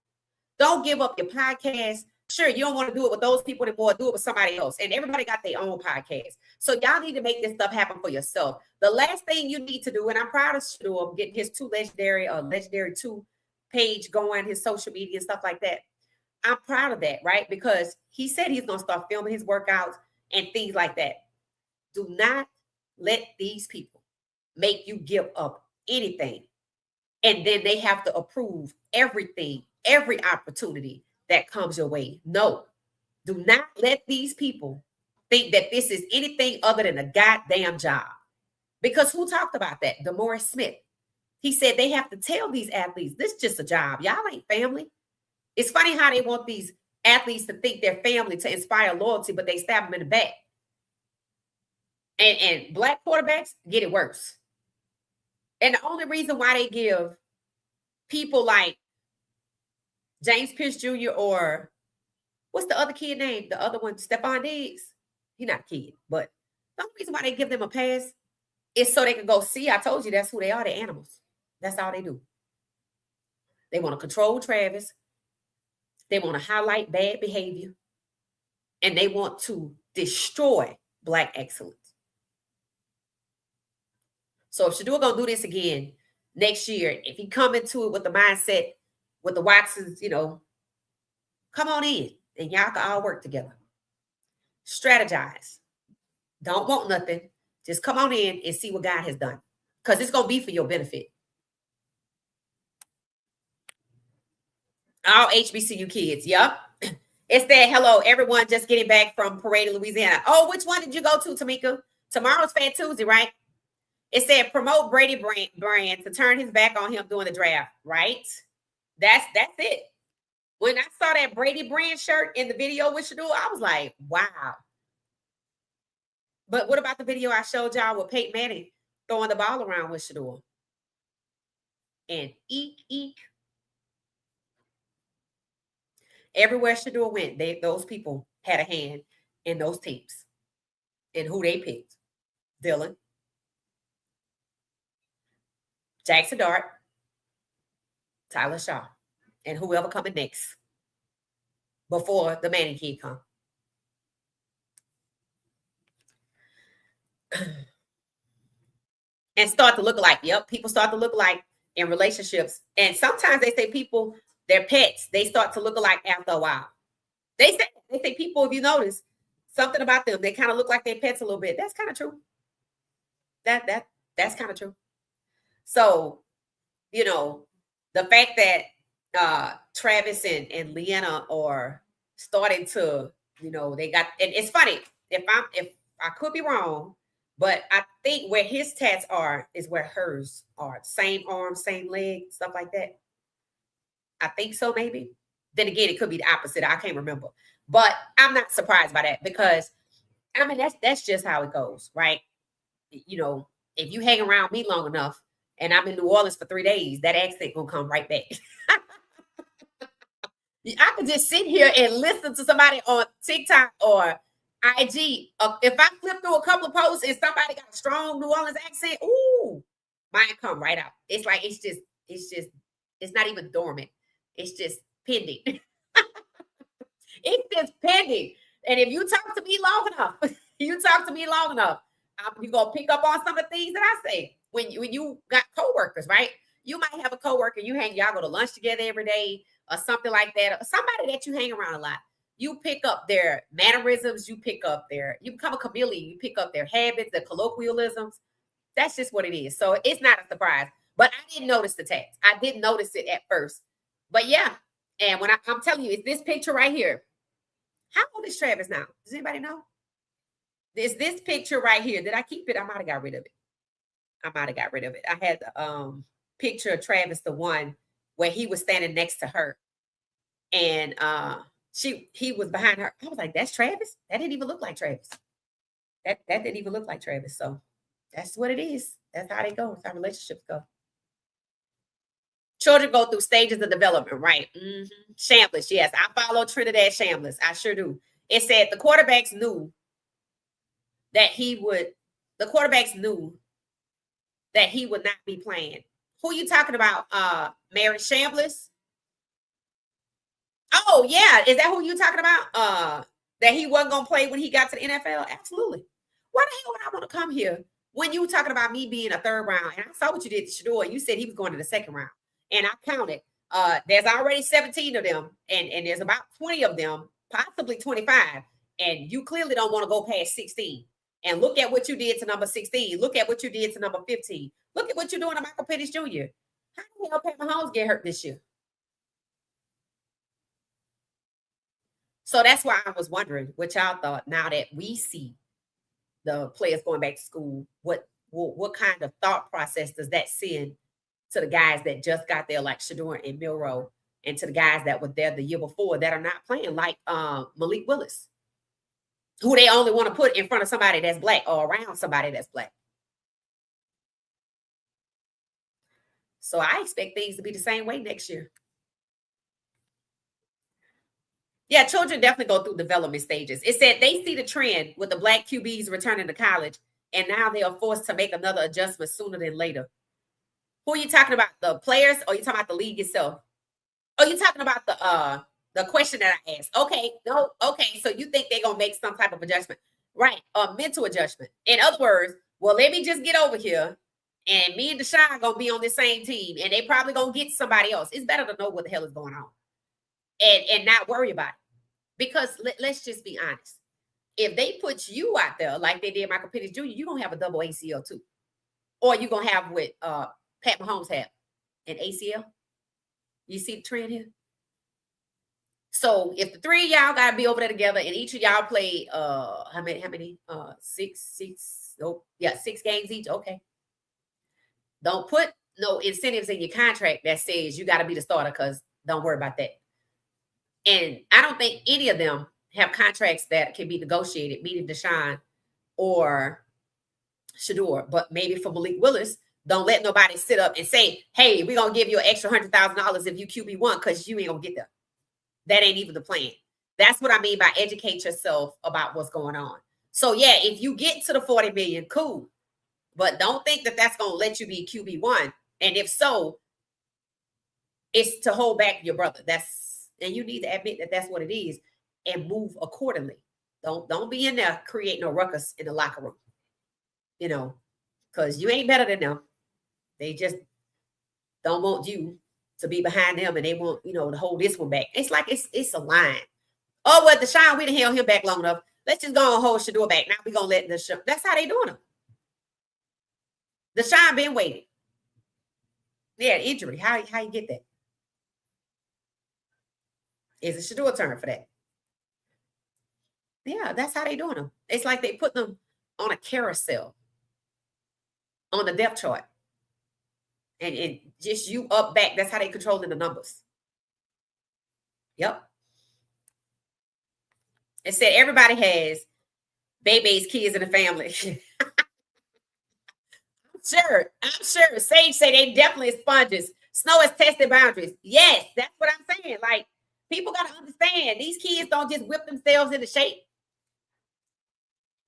Don't give up your podcast. Sure, you don't want to do it with those people anymore. Do it with somebody else. And everybody got their own podcast. So y'all need to make this stuff happen for yourself. The last thing you need to do, and I'm proud of Shedeur getting his legendary 2 page going, his social media and stuff like that. I'm proud of that, right? Because he said he's going to start filming his workouts and things like that. Do not let these people make you give up anything, and then they have to approve everything, every opportunity that comes your way. No, do not let these people think that this is anything other than a goddamn job. Because who talked about that? DeMaurice Smith. He said they have to tell these athletes, this is just a job. Y'all ain't family. It's funny how they want these athletes to think they're family to inspire loyalty, but they stab them in the back. And Black quarterbacks get it worse. And the only reason why they give people like James Pierce Jr. or what's the other kid name? The other one, Stephon Diggs. He's not a kid, but the only reason why they give them a pass is so they can go, see, I told you that's who they are, they're animals. That's all they do. They want to control Travis. They want to highlight bad behavior. And they want to destroy Black excellence. So if Shedeur gonna do this again next year, if he come into it with the mindset, with the Watsons, come on in and y'all can all work together. Strategize. Don't want nothing. Just come on in and see what God has done, because it's gonna be for your benefit. All HBCU kids, yep. It's that, hello, everyone just getting back from Parade, Louisiana. Oh, which one did you go to, Tamika? Tomorrow's Fat Tuesday, right? It said promote Brady brand to turn his back on him during the draft, right? That's it. that Brady brand shirt in the video with Shedeur, I was like, wow. But what about the video I showed y'all with Peyton Manning throwing the ball around with Shedeur? And eek. Everywhere Shedeur went, those people had a hand in those teams and who they picked. Dylan, Jackson Dart, Tyler Shaw, and whoever coming next before the Manning kid come. And start to look alike. Yep, people start to look alike in relationships. And sometimes they say people, their pets, they start to look alike after a while. They say people, if you notice something about them, they kind of look like their pets a little bit. That's kind of true. That's kind of true. So, you know, the fact that Travis and Leanna are starting to, you know, they got, and it's funny, if I could be wrong, but I think where his tats are is where hers are. Same arm, same leg, stuff like that. I think so, maybe. Then again, it could be the opposite. I can't remember. But I'm not surprised by that because, I mean, that's just how it goes, right? You know, if you hang around me long enough and I'm in New Orleans for 3 days, that accent gonna come right back. I could just sit here and listen to somebody on TikTok or IG. If I flip through a couple of posts and somebody got a strong New Orleans accent, ooh, mine come right out. It's like it's not even dormant. It's just pending. It's just pending. And if you talk to me long enough, you're gonna pick up on some of the things that I say. When you got coworkers, right? You might have a coworker, y'all go to lunch together every day or something like that, or somebody that you hang around a lot. You pick up their mannerisms, you become a chameleon, you pick up their habits, their colloquialisms. That's just what it is. So it's not a surprise. But I didn't notice the tats. I didn't notice it at first. But yeah, and when I'm telling you, it's this picture right here. How old is Travis now? Does anybody know? There's this picture right here. Did I keep it? I might have got rid of it. I had the picture of Travis, the one where he was standing next to her. And he was behind her. I was like, that's Travis? That didn't even look like Travis. That didn't even look like Travis. So that's what it is. That's how they go. That's how relationships go. Children go through stages of development, right? Mm-hmm. Shambliss, yes. I follow Trinidad Shambliss. I sure do. It said the quarterbacks knew that he would not be playing. Who you talking about? Mary Shambliss? Oh, yeah. Is that who you talking about? That he wasn't going to play when he got to the NFL? Absolutely. Why the hell would I want to come here when you were talking about me being a third round? And I saw what you did to Shedeur. You said he was going to the second round. And I counted. There's already 17 of them. And there's about 20 of them, possibly 25. And you clearly don't want to go past 16. And look at what you did to number 16. Look at what you did to number 15. Look at what you're doing to Michael Penix Jr. How the hell Pat Mahomes get hurt this year? So that's why I was wondering what y'all thought now that we see the players going back to school. What kind of thought process does that send to the guys that just got there, like Shedeur and Milroe, and to the guys that were there the year before that are not playing, like Malik Willis, who they only want to put in front of somebody that's black or around somebody that's black. So I expect things to be the same way next year. Yeah, children definitely go through development stages. It said they see the trend with the black QBs returning to college, and now they are forced to make another adjustment sooner than later. Who are you talking about? The players, or are you talking about the league itself? Oh, you talking about the question that I asked? Okay, no, okay. So you think they're gonna make some type of adjustment, right? A mental adjustment. In other words, well, let me just get over here, and me and Deshaun are gonna be on the same team, and they probably gonna get somebody else. It's better to know what the hell is going on, and not worry about it. Because let's just be honest. If they put you out there like they did Michael Penix Jr., you're gonna have a double ACL too, or you're gonna have what Pat Mahomes had, an ACL. You see the trend here? So if the three of y'all gotta be over there together and each of y'all play how many? 6 games each. Okay. Don't put no incentives in your contract that says you gotta be the starter, because don't worry about that. And I don't think any of them have contracts that can be negotiated, meaning Deshaun or Shedeur. But maybe for Malik Willis, don't let nobody sit up and say, hey, we're going to give you an extra $100,000 if you QB1 because you ain't going to get there. That ain't even the plan. That's what I mean by educate yourself about what's going on. So, yeah, if you get to the 40 million, cool. But don't think that that's going to let you be QB1. And if so, it's to hold back your brother. And you need to admit that that's what it is and move accordingly. Don't be in there creating no ruckus in the locker room, you know, because you ain't better than them. They just don't want you to be behind them, and they want, you know, to hold this one back. It's like it's a line. Oh, well, Deshaun, we didn't held him back long enough. Let's just go and hold Shedeur back. Now we're going to let Deshaun. That's how they doing him. Deshaun been waiting. Yeah, injury. How you get that? Is it Shedeur turn for that? Yeah, that's how they doing them. It's like they put them on a carousel on the depth chart. And just you up back. That's how they controlling the numbers. Yep. It said everybody has babies, kids in the family. I'm sure. Sage say they definitely sponges. Snow has tested boundaries. Yes, that's what I'm saying. Like, people got to understand these kids don't just whip themselves into shape.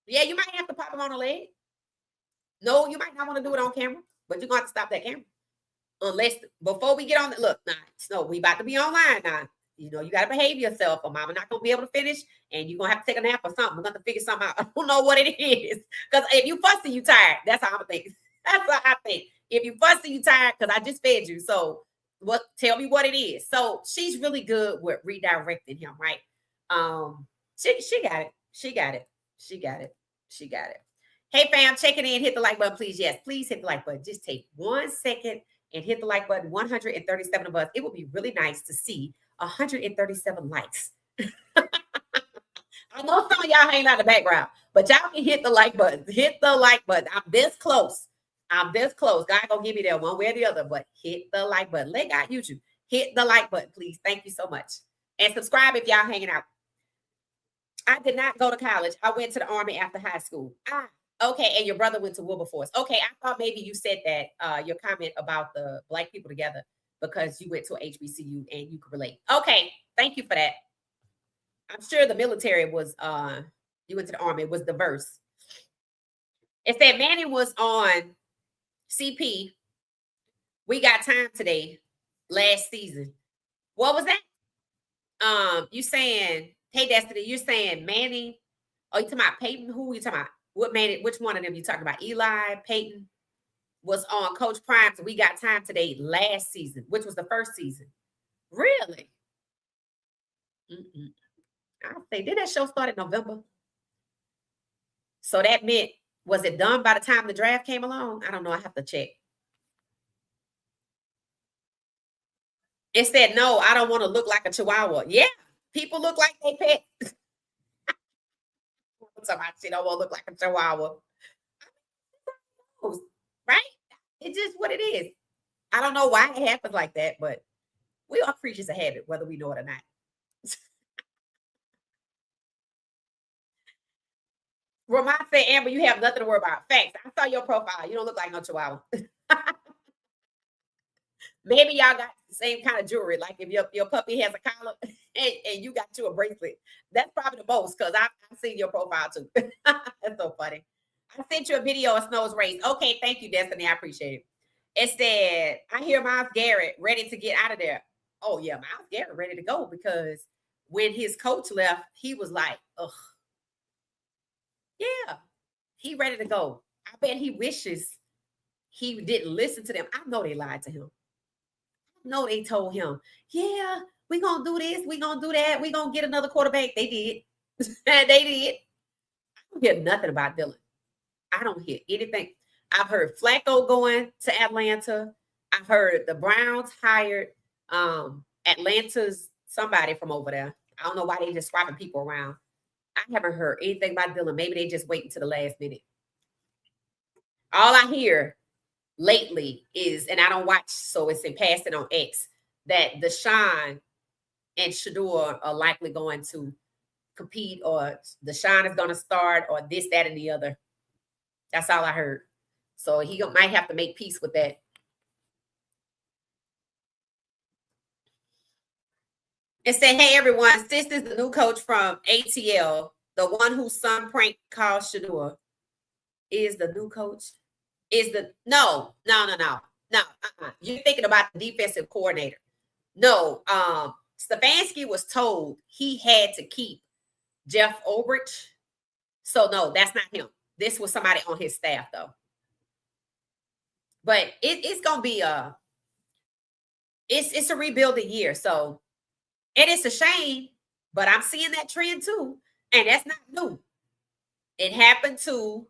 Yeah, you might have to pop them on a leg. No, you might not want to do it on camera, but you're going to have to stop that camera. Unless, before we get on, look, nah, Snow, we about to be online now. You know, you got to behave yourself, or mama not going to be able to finish, and you're going to have to take a nap or something. We're going to figure something out. I don't know what it is. Because if you fussy, you tired. That's how I think. That's what I think. If you fussy, you tired because I just fed you. So tell me what it is. So she's really good with redirecting him, right? She got it. She got it. She got it. She got it. Hey fam, check it in. Hit the like button, please. Yes, please hit the like button. Just take 1 second and hit the like button. 137 of us. It would be really nice to see 137 likes. I know some of y'all hanging out in the background, but y'all can hit the like button. Hit the like button. I'm this close. God gonna give me that one way or the other, but hit the like button. Let God use you. Hit the like button, please. Thank you so much. And subscribe if y'all hanging out. I did not go to college. I went to the Army after high school. Okay. And your brother went to Wilberforce. Okay. I thought maybe you said that your comment about the Black people together because you went to HBCU and you could relate. Okay. Thank you for that. I'm sure the military was, you went to the Army, it was diverse. It said Manny was on CP. We got time today, last season. What was that? You saying, hey Destiny, you're saying Manny. Oh, you talking about Peyton? Who are you talking about? What Manny? Which one of them you talking about? Eli, Peyton was on Coach Prime. So we got time today last season, which was the first season. Really? I say, did that show start in November? So that meant, was it done by the time the draft came along? I don't know. I have to check. It said, no, I don't want to look like a chihuahua. Yeah, people look like they pet. Somebody said, I don't want to look like a chihuahua. Right? It's just what it is. I don't know why it happens like that, but we are creatures of habit, whether we know it or not. Ramon said, Amber, you have nothing to worry about. Facts. I saw your profile. You don't look like no chihuahua. Maybe y'all got the same kind of jewelry. Like if your puppy has a collar and you got you a bracelet. That's probably the most because I've seen your profile too. That's so funny. I sent you a video of Snow's race. Okay, thank you, Destiny. I appreciate it. It said, I hear Myles Garrett ready to get out of there. Oh, yeah, Myles Garrett ready to go because when his coach left, he was like, ugh. Yeah, he ready to go. I bet he wishes he didn't listen to them. I know they lied to him. I know they told him, yeah, we're going to do this. We're going to do that. We're going to get another quarterback. They did. They did. I don't hear nothing about Dylan. I don't hear anything. I've heard Flacco going to Atlanta. I've heard the Browns hired Atlanta's somebody from over there. I don't know why they just swapping people around. I haven't heard anything about Dylan. Maybe they just waiting to the last minute. All I hear lately is, and I don't watch, so it's in passing on X, that Deshaun and Shedeur are likely going to compete, or Deshaun is going to start, or this, that, and the other. That's all I heard. So he might have to make peace with that. And say, hey, everyone, this is the new coach from ATL, the one whose son prank called Shedeur. Is the new coach? No. You're thinking about the defensive coordinator. No, Stefanski was told he had to keep Jeff Ulbrich. So no, that's not him. This was somebody on his staff, though. But it's gonna be it's a rebuilding year. So, and it's a shame, but I'm seeing that trend too, and that's not new. It happened to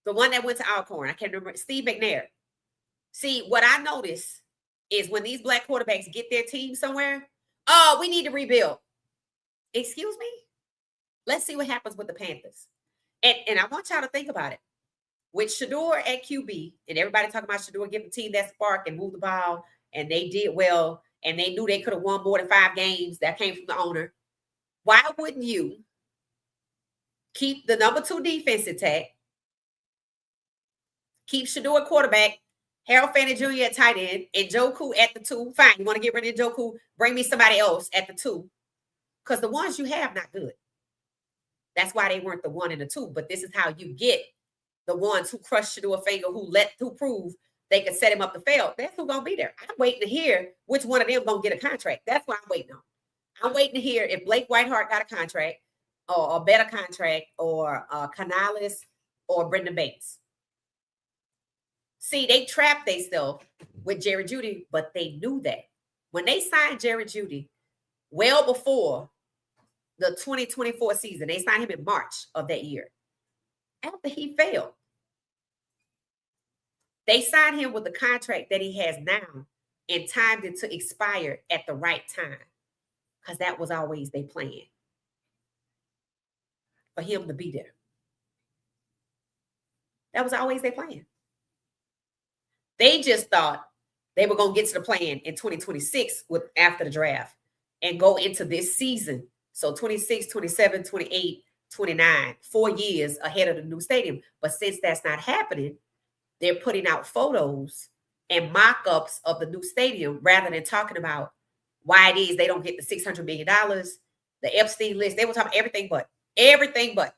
the one that went to Alcorn. I can't remember, Steve McNair. See, what I notice is when these black quarterbacks get their team somewhere, oh, we need to rebuild. Excuse me? Let's see what happens with the Panthers. And I want y'all to think about it. With Shedeur at QB, and everybody talking about Shedeur giving the team that spark and move the ball, and they did well, and they knew they could have won more than 5 games. That came from the owner. Why wouldn't you keep the number 2 defense intact, keep Shedeur quarterback, Harold Fanning Jr. at tight end, and Joku at the 2? Fine, you want to get rid of Joku? Bring me somebody else at the 2. Because the ones you have, not good. That's why they weren't the 1 and the 2. But this is how you get the ones who crushed Shedeur finger, who prove they could set him up to fail. That's who's gonna be there. I'm waiting to hear which one of them gonna get a contract. That's what I'm waiting on. I'm waiting to hear if Blake Whiteheart got a contract, or a better contract, or Canales, or Brendan Bates. See, they trapped themselves with Jerry Jeudy, but they knew that. When they signed Jerry Jeudy, well before the 2024 season, they signed him in March of that year, after he failed. They signed him with the contract that he has now and timed it to expire at the right time, because that was always their plan, for him to be there. That was always their plan. They just thought they were going to get to the plan in 2026 after the draft and go into this season. So 26, 27, 28, 29, 4 years ahead of the new stadium. But since that's not happening, they're putting out photos and mock-ups of the new stadium rather than talking about why it is they don't get the $600 million, the Epstein list. They will talk about everything but.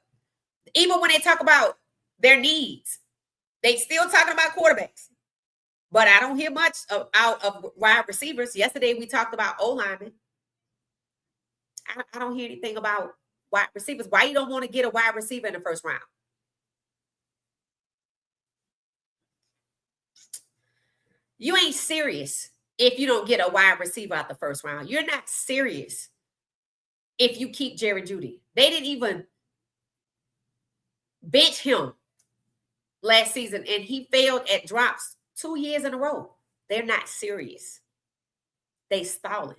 Even when they talk about their needs, they still talking about quarterbacks. But I don't hear much out of wide receivers. Yesterday, we talked about O-linemen. I don't hear anything about wide receivers. Why you don't want to get a wide receiver in the first round? You ain't serious if you don't get a wide receiver out the first round. You're not serious if you keep Jerry Jeudy. They didn't even bench him last season, and he failed at drops 2 years in a row. They're not serious. They stalling.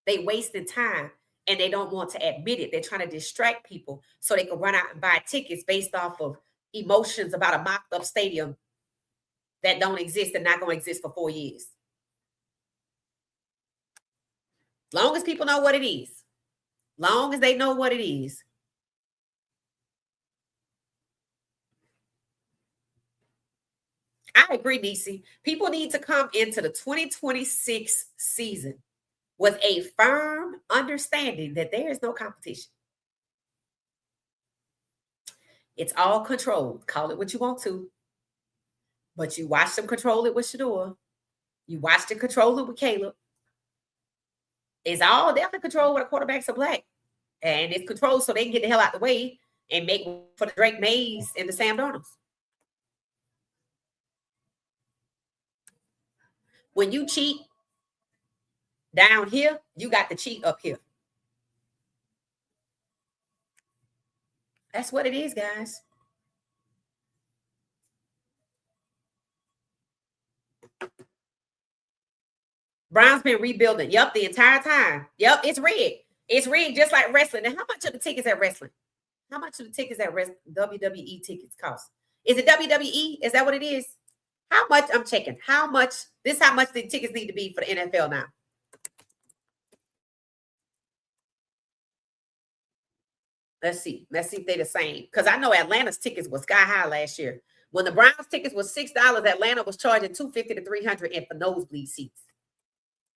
They wasting time, and they don't want to admit it. They're trying to distract people so they can run out and buy tickets based off of emotions about a mocked-up stadium that don't exist and not going to exist for 4 years. Long as people know what it is, long as they know what it is, I agree, Niecy. People need to come into the 2026 season with a firm understanding that there is no competition. It's all controlled. Call it what you want to. But you watched them control it with Shedeur. You watched them control it with Caleb. It's all definitely controlled with the quarterbacks are black. And it's controlled so they can get the hell out the way and make for the Drake Mays and the Sam Darnolds. When you cheat down here, you got to cheat up here. That's what it is, guys. Brown's been rebuilding. Yep, the entire time. Yep, it's rigged. It's rigged just like wrestling. And how much of the tickets at wrestling? How much of the tickets at WWE tickets cost? Is it WWE? Is that what it is? How much? I'm checking. How much? This is how much the tickets need to be for the NFL now. Let's see if they're the same. Because I know Atlanta's tickets was sky high last year. When the Browns tickets was $6, Atlanta was charging $250 to $300 and for nosebleed seats.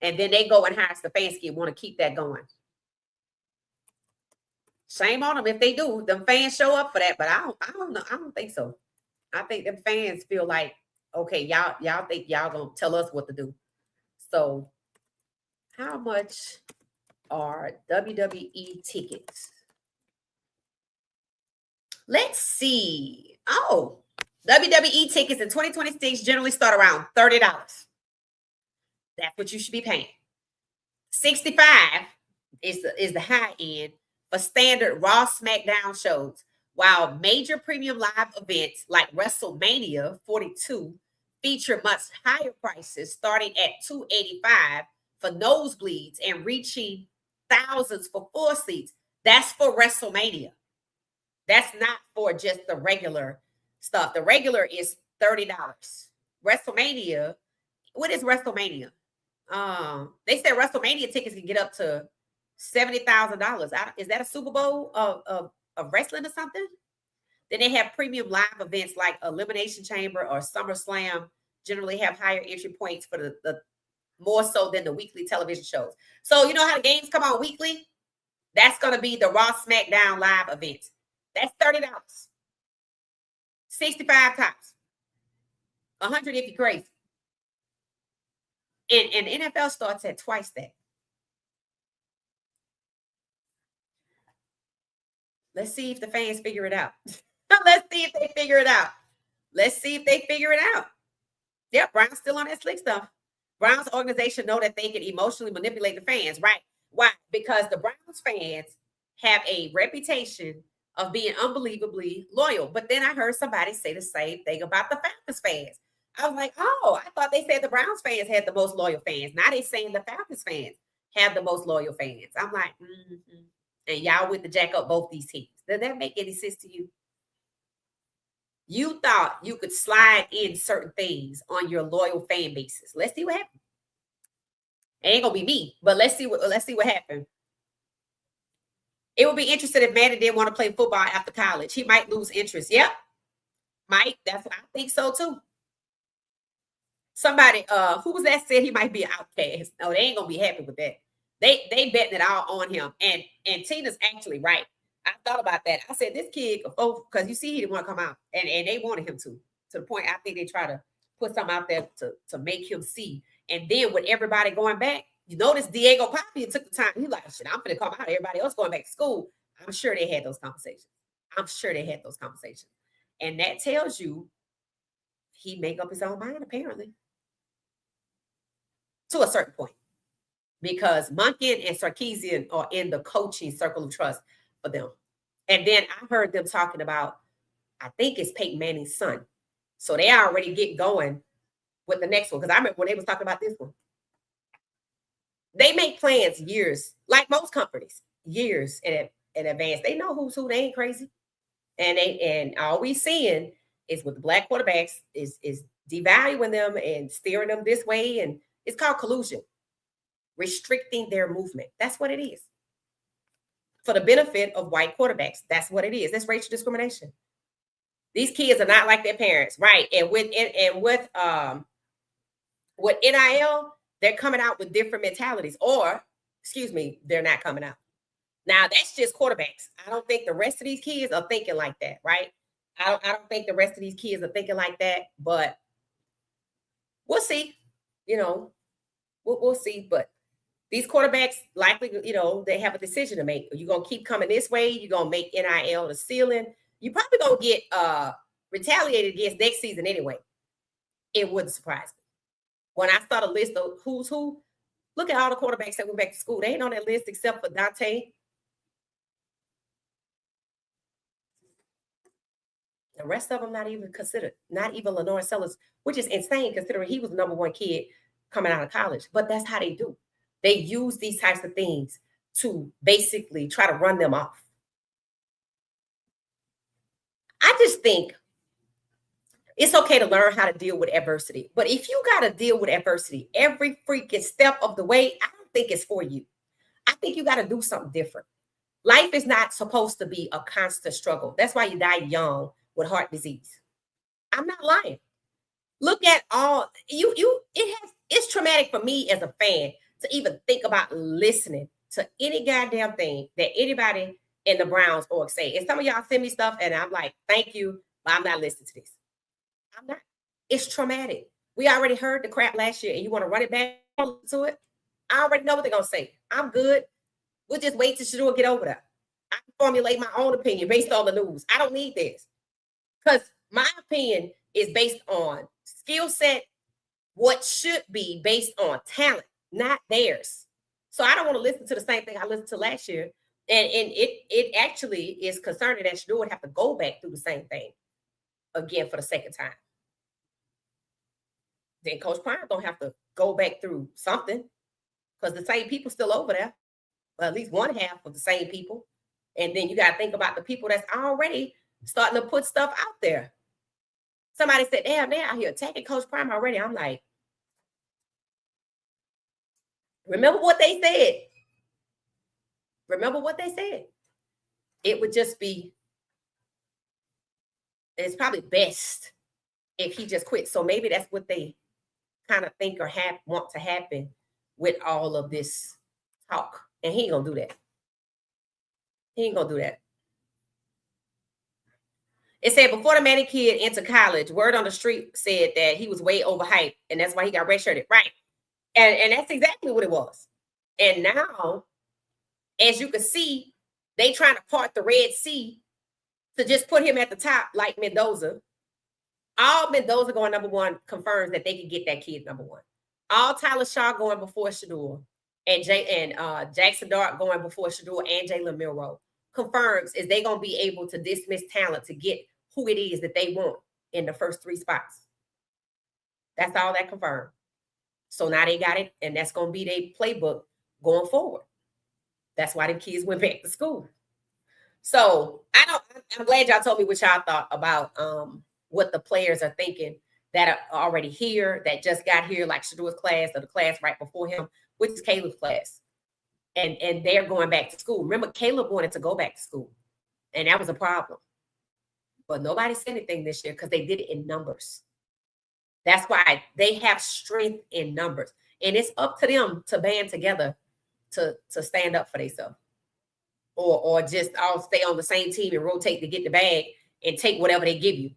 And then they go and hire Stefanski and want to keep that going. Shame on them if they do. Them fans show up for that, but I don't know. I don't think so. I think them fans feel like, okay, y'all think y'all gonna tell us what to do. So, how much are WWE tickets? Let's see. Oh, WWE tickets in 2026 generally start around $30. That's what you should be paying. $65 is the high end for standard Raw SmackDown shows, while major premium live events like WrestleMania 42 feature much higher prices, starting at $285 for nosebleeds and reaching thousands for full seats. That's for WrestleMania. That's not for just the regular stuff. The regular is $30. WrestleMania, what is WrestleMania? They said WrestleMania tickets can get up to $70,000. Is that a Super Bowl of wrestling or something? Then they have premium live events like Elimination Chamber or SummerSlam, generally have higher entry points for the more so than the weekly television shows. So you know how the games come on weekly? That's going to be the Raw SmackDown live events. That's $30. 65 tops. 100 if you're crazy. And NFL starts at twice that. Let's see if the fans figure it out. Let's see if they figure it out. Let's see if they figure it out. Yep, Brown's still on that slick stuff. Brown's organization know that they can emotionally manipulate the fans, right? Why? Because the Browns fans have a reputation of being unbelievably loyal. But then I heard somebody say the same thing about the Falcons fans. I was like, oh, I thought they said the Browns fans had the most loyal fans. Now they saying the Falcons fans have the most loyal fans. I'm like, and y'all went to jack up both these teams. Does that make any sense to you? You thought you could slide in certain things on your loyal fan bases. Let's see what happens. It ain't gonna be me, but let's see what happened. It would be interesting if Manny didn't want to play football after college. He might lose interest. Yep. Might. That's what I think so too. Somebody, who was that said he might be an outcast? No, they ain't gonna be happy with that. They betting it all on him. And Tina's actually right. I thought about that. I said this kid, because you see he didn't want to come out, and they wanted him to the point I think they try to put something out there to make him see. And then with everybody going back, you notice Diego Papi took the time. He like, shit, I'm gonna come out. Everybody else going back to school. I'm sure they had those conversations. And that tells you he make up his own mind, apparently. To a certain point. Because Monken and Sarkisian are in the coaching circle of trust for them. And then I heard them talking about, I think it's Peyton Manning's son. So they already get going with the next one. Because I remember when they was talking about this one. They make plans years, like most companies, years in advance. They know who's who. They ain't crazy. And all we seeing is with the black quarterbacks is devaluing them and steering them this way. And it's called collusion. Restricting their movement. That's what it is. For the benefit of white quarterbacks. That's what it is. That's racial discrimination. These kids are not like their parents, right? And with NIL, they're coming out with different mentalities. Or, excuse me, they're not coming out. Now, that's just quarterbacks. I don't think the rest of these kids are thinking like that, right? I don't think the rest of these kids are thinking like that, but we'll see. You know, we'll see. But these quarterbacks likely, you know, they have a decision to make. Are you going to keep coming this way? You're going to make NIL the ceiling. You're probably going to get retaliated against next season anyway. It wouldn't surprise me. When I start a list of who's who, look at all the quarterbacks that went back to school. They ain't on that list except for Dante. The rest of them not even considered. Not even Lenore Sellers, which is insane considering he was the number one kid coming out of college. But that's how they do. They use these types of things to basically try to run them off. I just think it's okay to learn how to deal with adversity. But if you got to deal with adversity every freaking step of the way, I don't think it's for you. I think you got to do something different. Life is not supposed to be a constant struggle. That's why you die young with heart disease. I'm not lying. Look at all it's traumatic for me as a fan to even think about listening to any goddamn thing that anybody in the Browns org say. And some of y'all send me stuff and I'm like, thank you, but I'm not listening to this. I'm not. It's traumatic. We already heard the crap last year and you want to run it back to it? I already know what they're going to say. I'm good. We'll just wait till Shedeur get over that. I can formulate my own opinion based on the news. I don't need this. Because my opinion is based on skill set, what should be based on talent, not theirs. So I don't want to listen to the same thing I listened to last year. And it actually is concerning that Shedeur would have to go back through the same thing again for the second time. Then Coach Prime don't have to go back through something because the same people still over there. Well, at least one half of the same people. And then you got to think about the people that's already starting to put stuff out there. Somebody said, damn, they're out here attacking Coach Prime already. I'm like, remember what they said. Remember what they said. It would just be, it's probably best if he just quit. So maybe that's what they kind of think or want to happen with all of this talk. And he ain't going to do that. He ain't going to do that. It said before the Manning kid entered college, word on the street said that he was way overhyped, and that's why he got redshirted. Right. And that's exactly what it was. And now, as you can see, they trying to part the Red Sea to just put him at the top like Mendoza. All Mendoza going number one confirms that they can get that kid number one. All Tyler Shaw going before Shedeur and Jackson Dart going before Shedeur and Jalen Milroe confirms is they going to be able to dismiss talent to get who it is that they want in the first three spots. That's all that confirmed. So now they got it, and that's going to be their playbook going forward. That's why the kids went back to school. So I'm glad y'all told me what y'all thought about what the players are thinking that are already here, that just got here, like Shadeur's class or the class right before him, which is Caleb's class. And they're going back to school. Remember, Caleb wanted to go back to school, and that was a problem. But nobody said anything this year because they did it in numbers. That's why they have strength in numbers. And it's up to them to band together to stand up for themselves. Or just all stay on the same team and rotate to get the bag and take whatever they give you.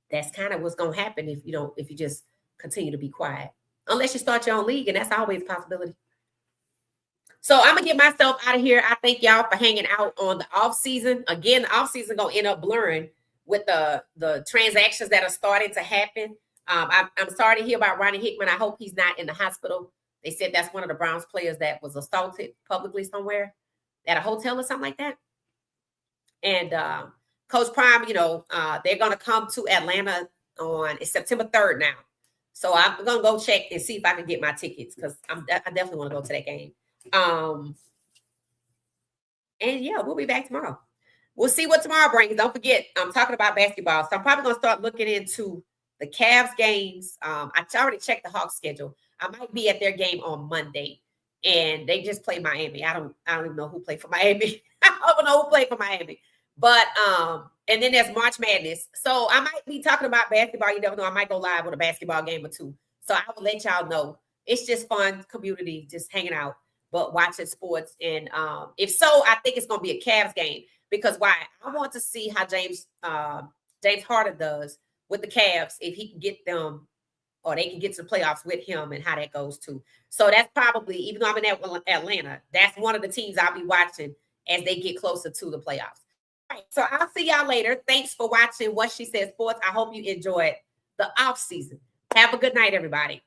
That's kind of what's going to happen if you just continue to be quiet. Unless you start your own league, and that's always a possibility. So I'm going to get myself out of here. I thank y'all for hanging out on the off season. Again, the off season going to end up blurring with the transactions that are starting to happen. I'm sorry to hear about Ronnie Hickman. I hope he's not in the hospital. They said that's one of the Browns players that was assaulted publicly somewhere at a hotel or something like that. And Coach Prime, they're going to come to Atlanta on September 3rd now. So I'm going to go check and see if I can get my tickets because I definitely want to go to that game. And yeah, we'll be back tomorrow. We'll see what tomorrow brings. Don't forget, I'm talking about basketball. So I'm probably going to start looking into the Cavs games. I already checked the Hawks schedule. I might be at their game on Monday. And they just play Miami. I don't even know who played for Miami. I don't know who played for Miami. But and then there's March Madness. So I might be talking about basketball. You never know. I might go live with a basketball game or two. So I will let y'all know. It's just fun community, just hanging out, but watching sports. And if so, I think it's gonna be a Cavs game. Because why? I want to see how James Harden does with the Cavs, if he can get them or they can get to the playoffs with him and how that goes too. So that's probably, even though I'm in Atlanta, that's one of the teams I'll be watching as they get closer to the playoffs. All right, so I'll see y'all later. Thanks for watching What She Said Sports. I hope you enjoyed the off season. Have a good night, everybody.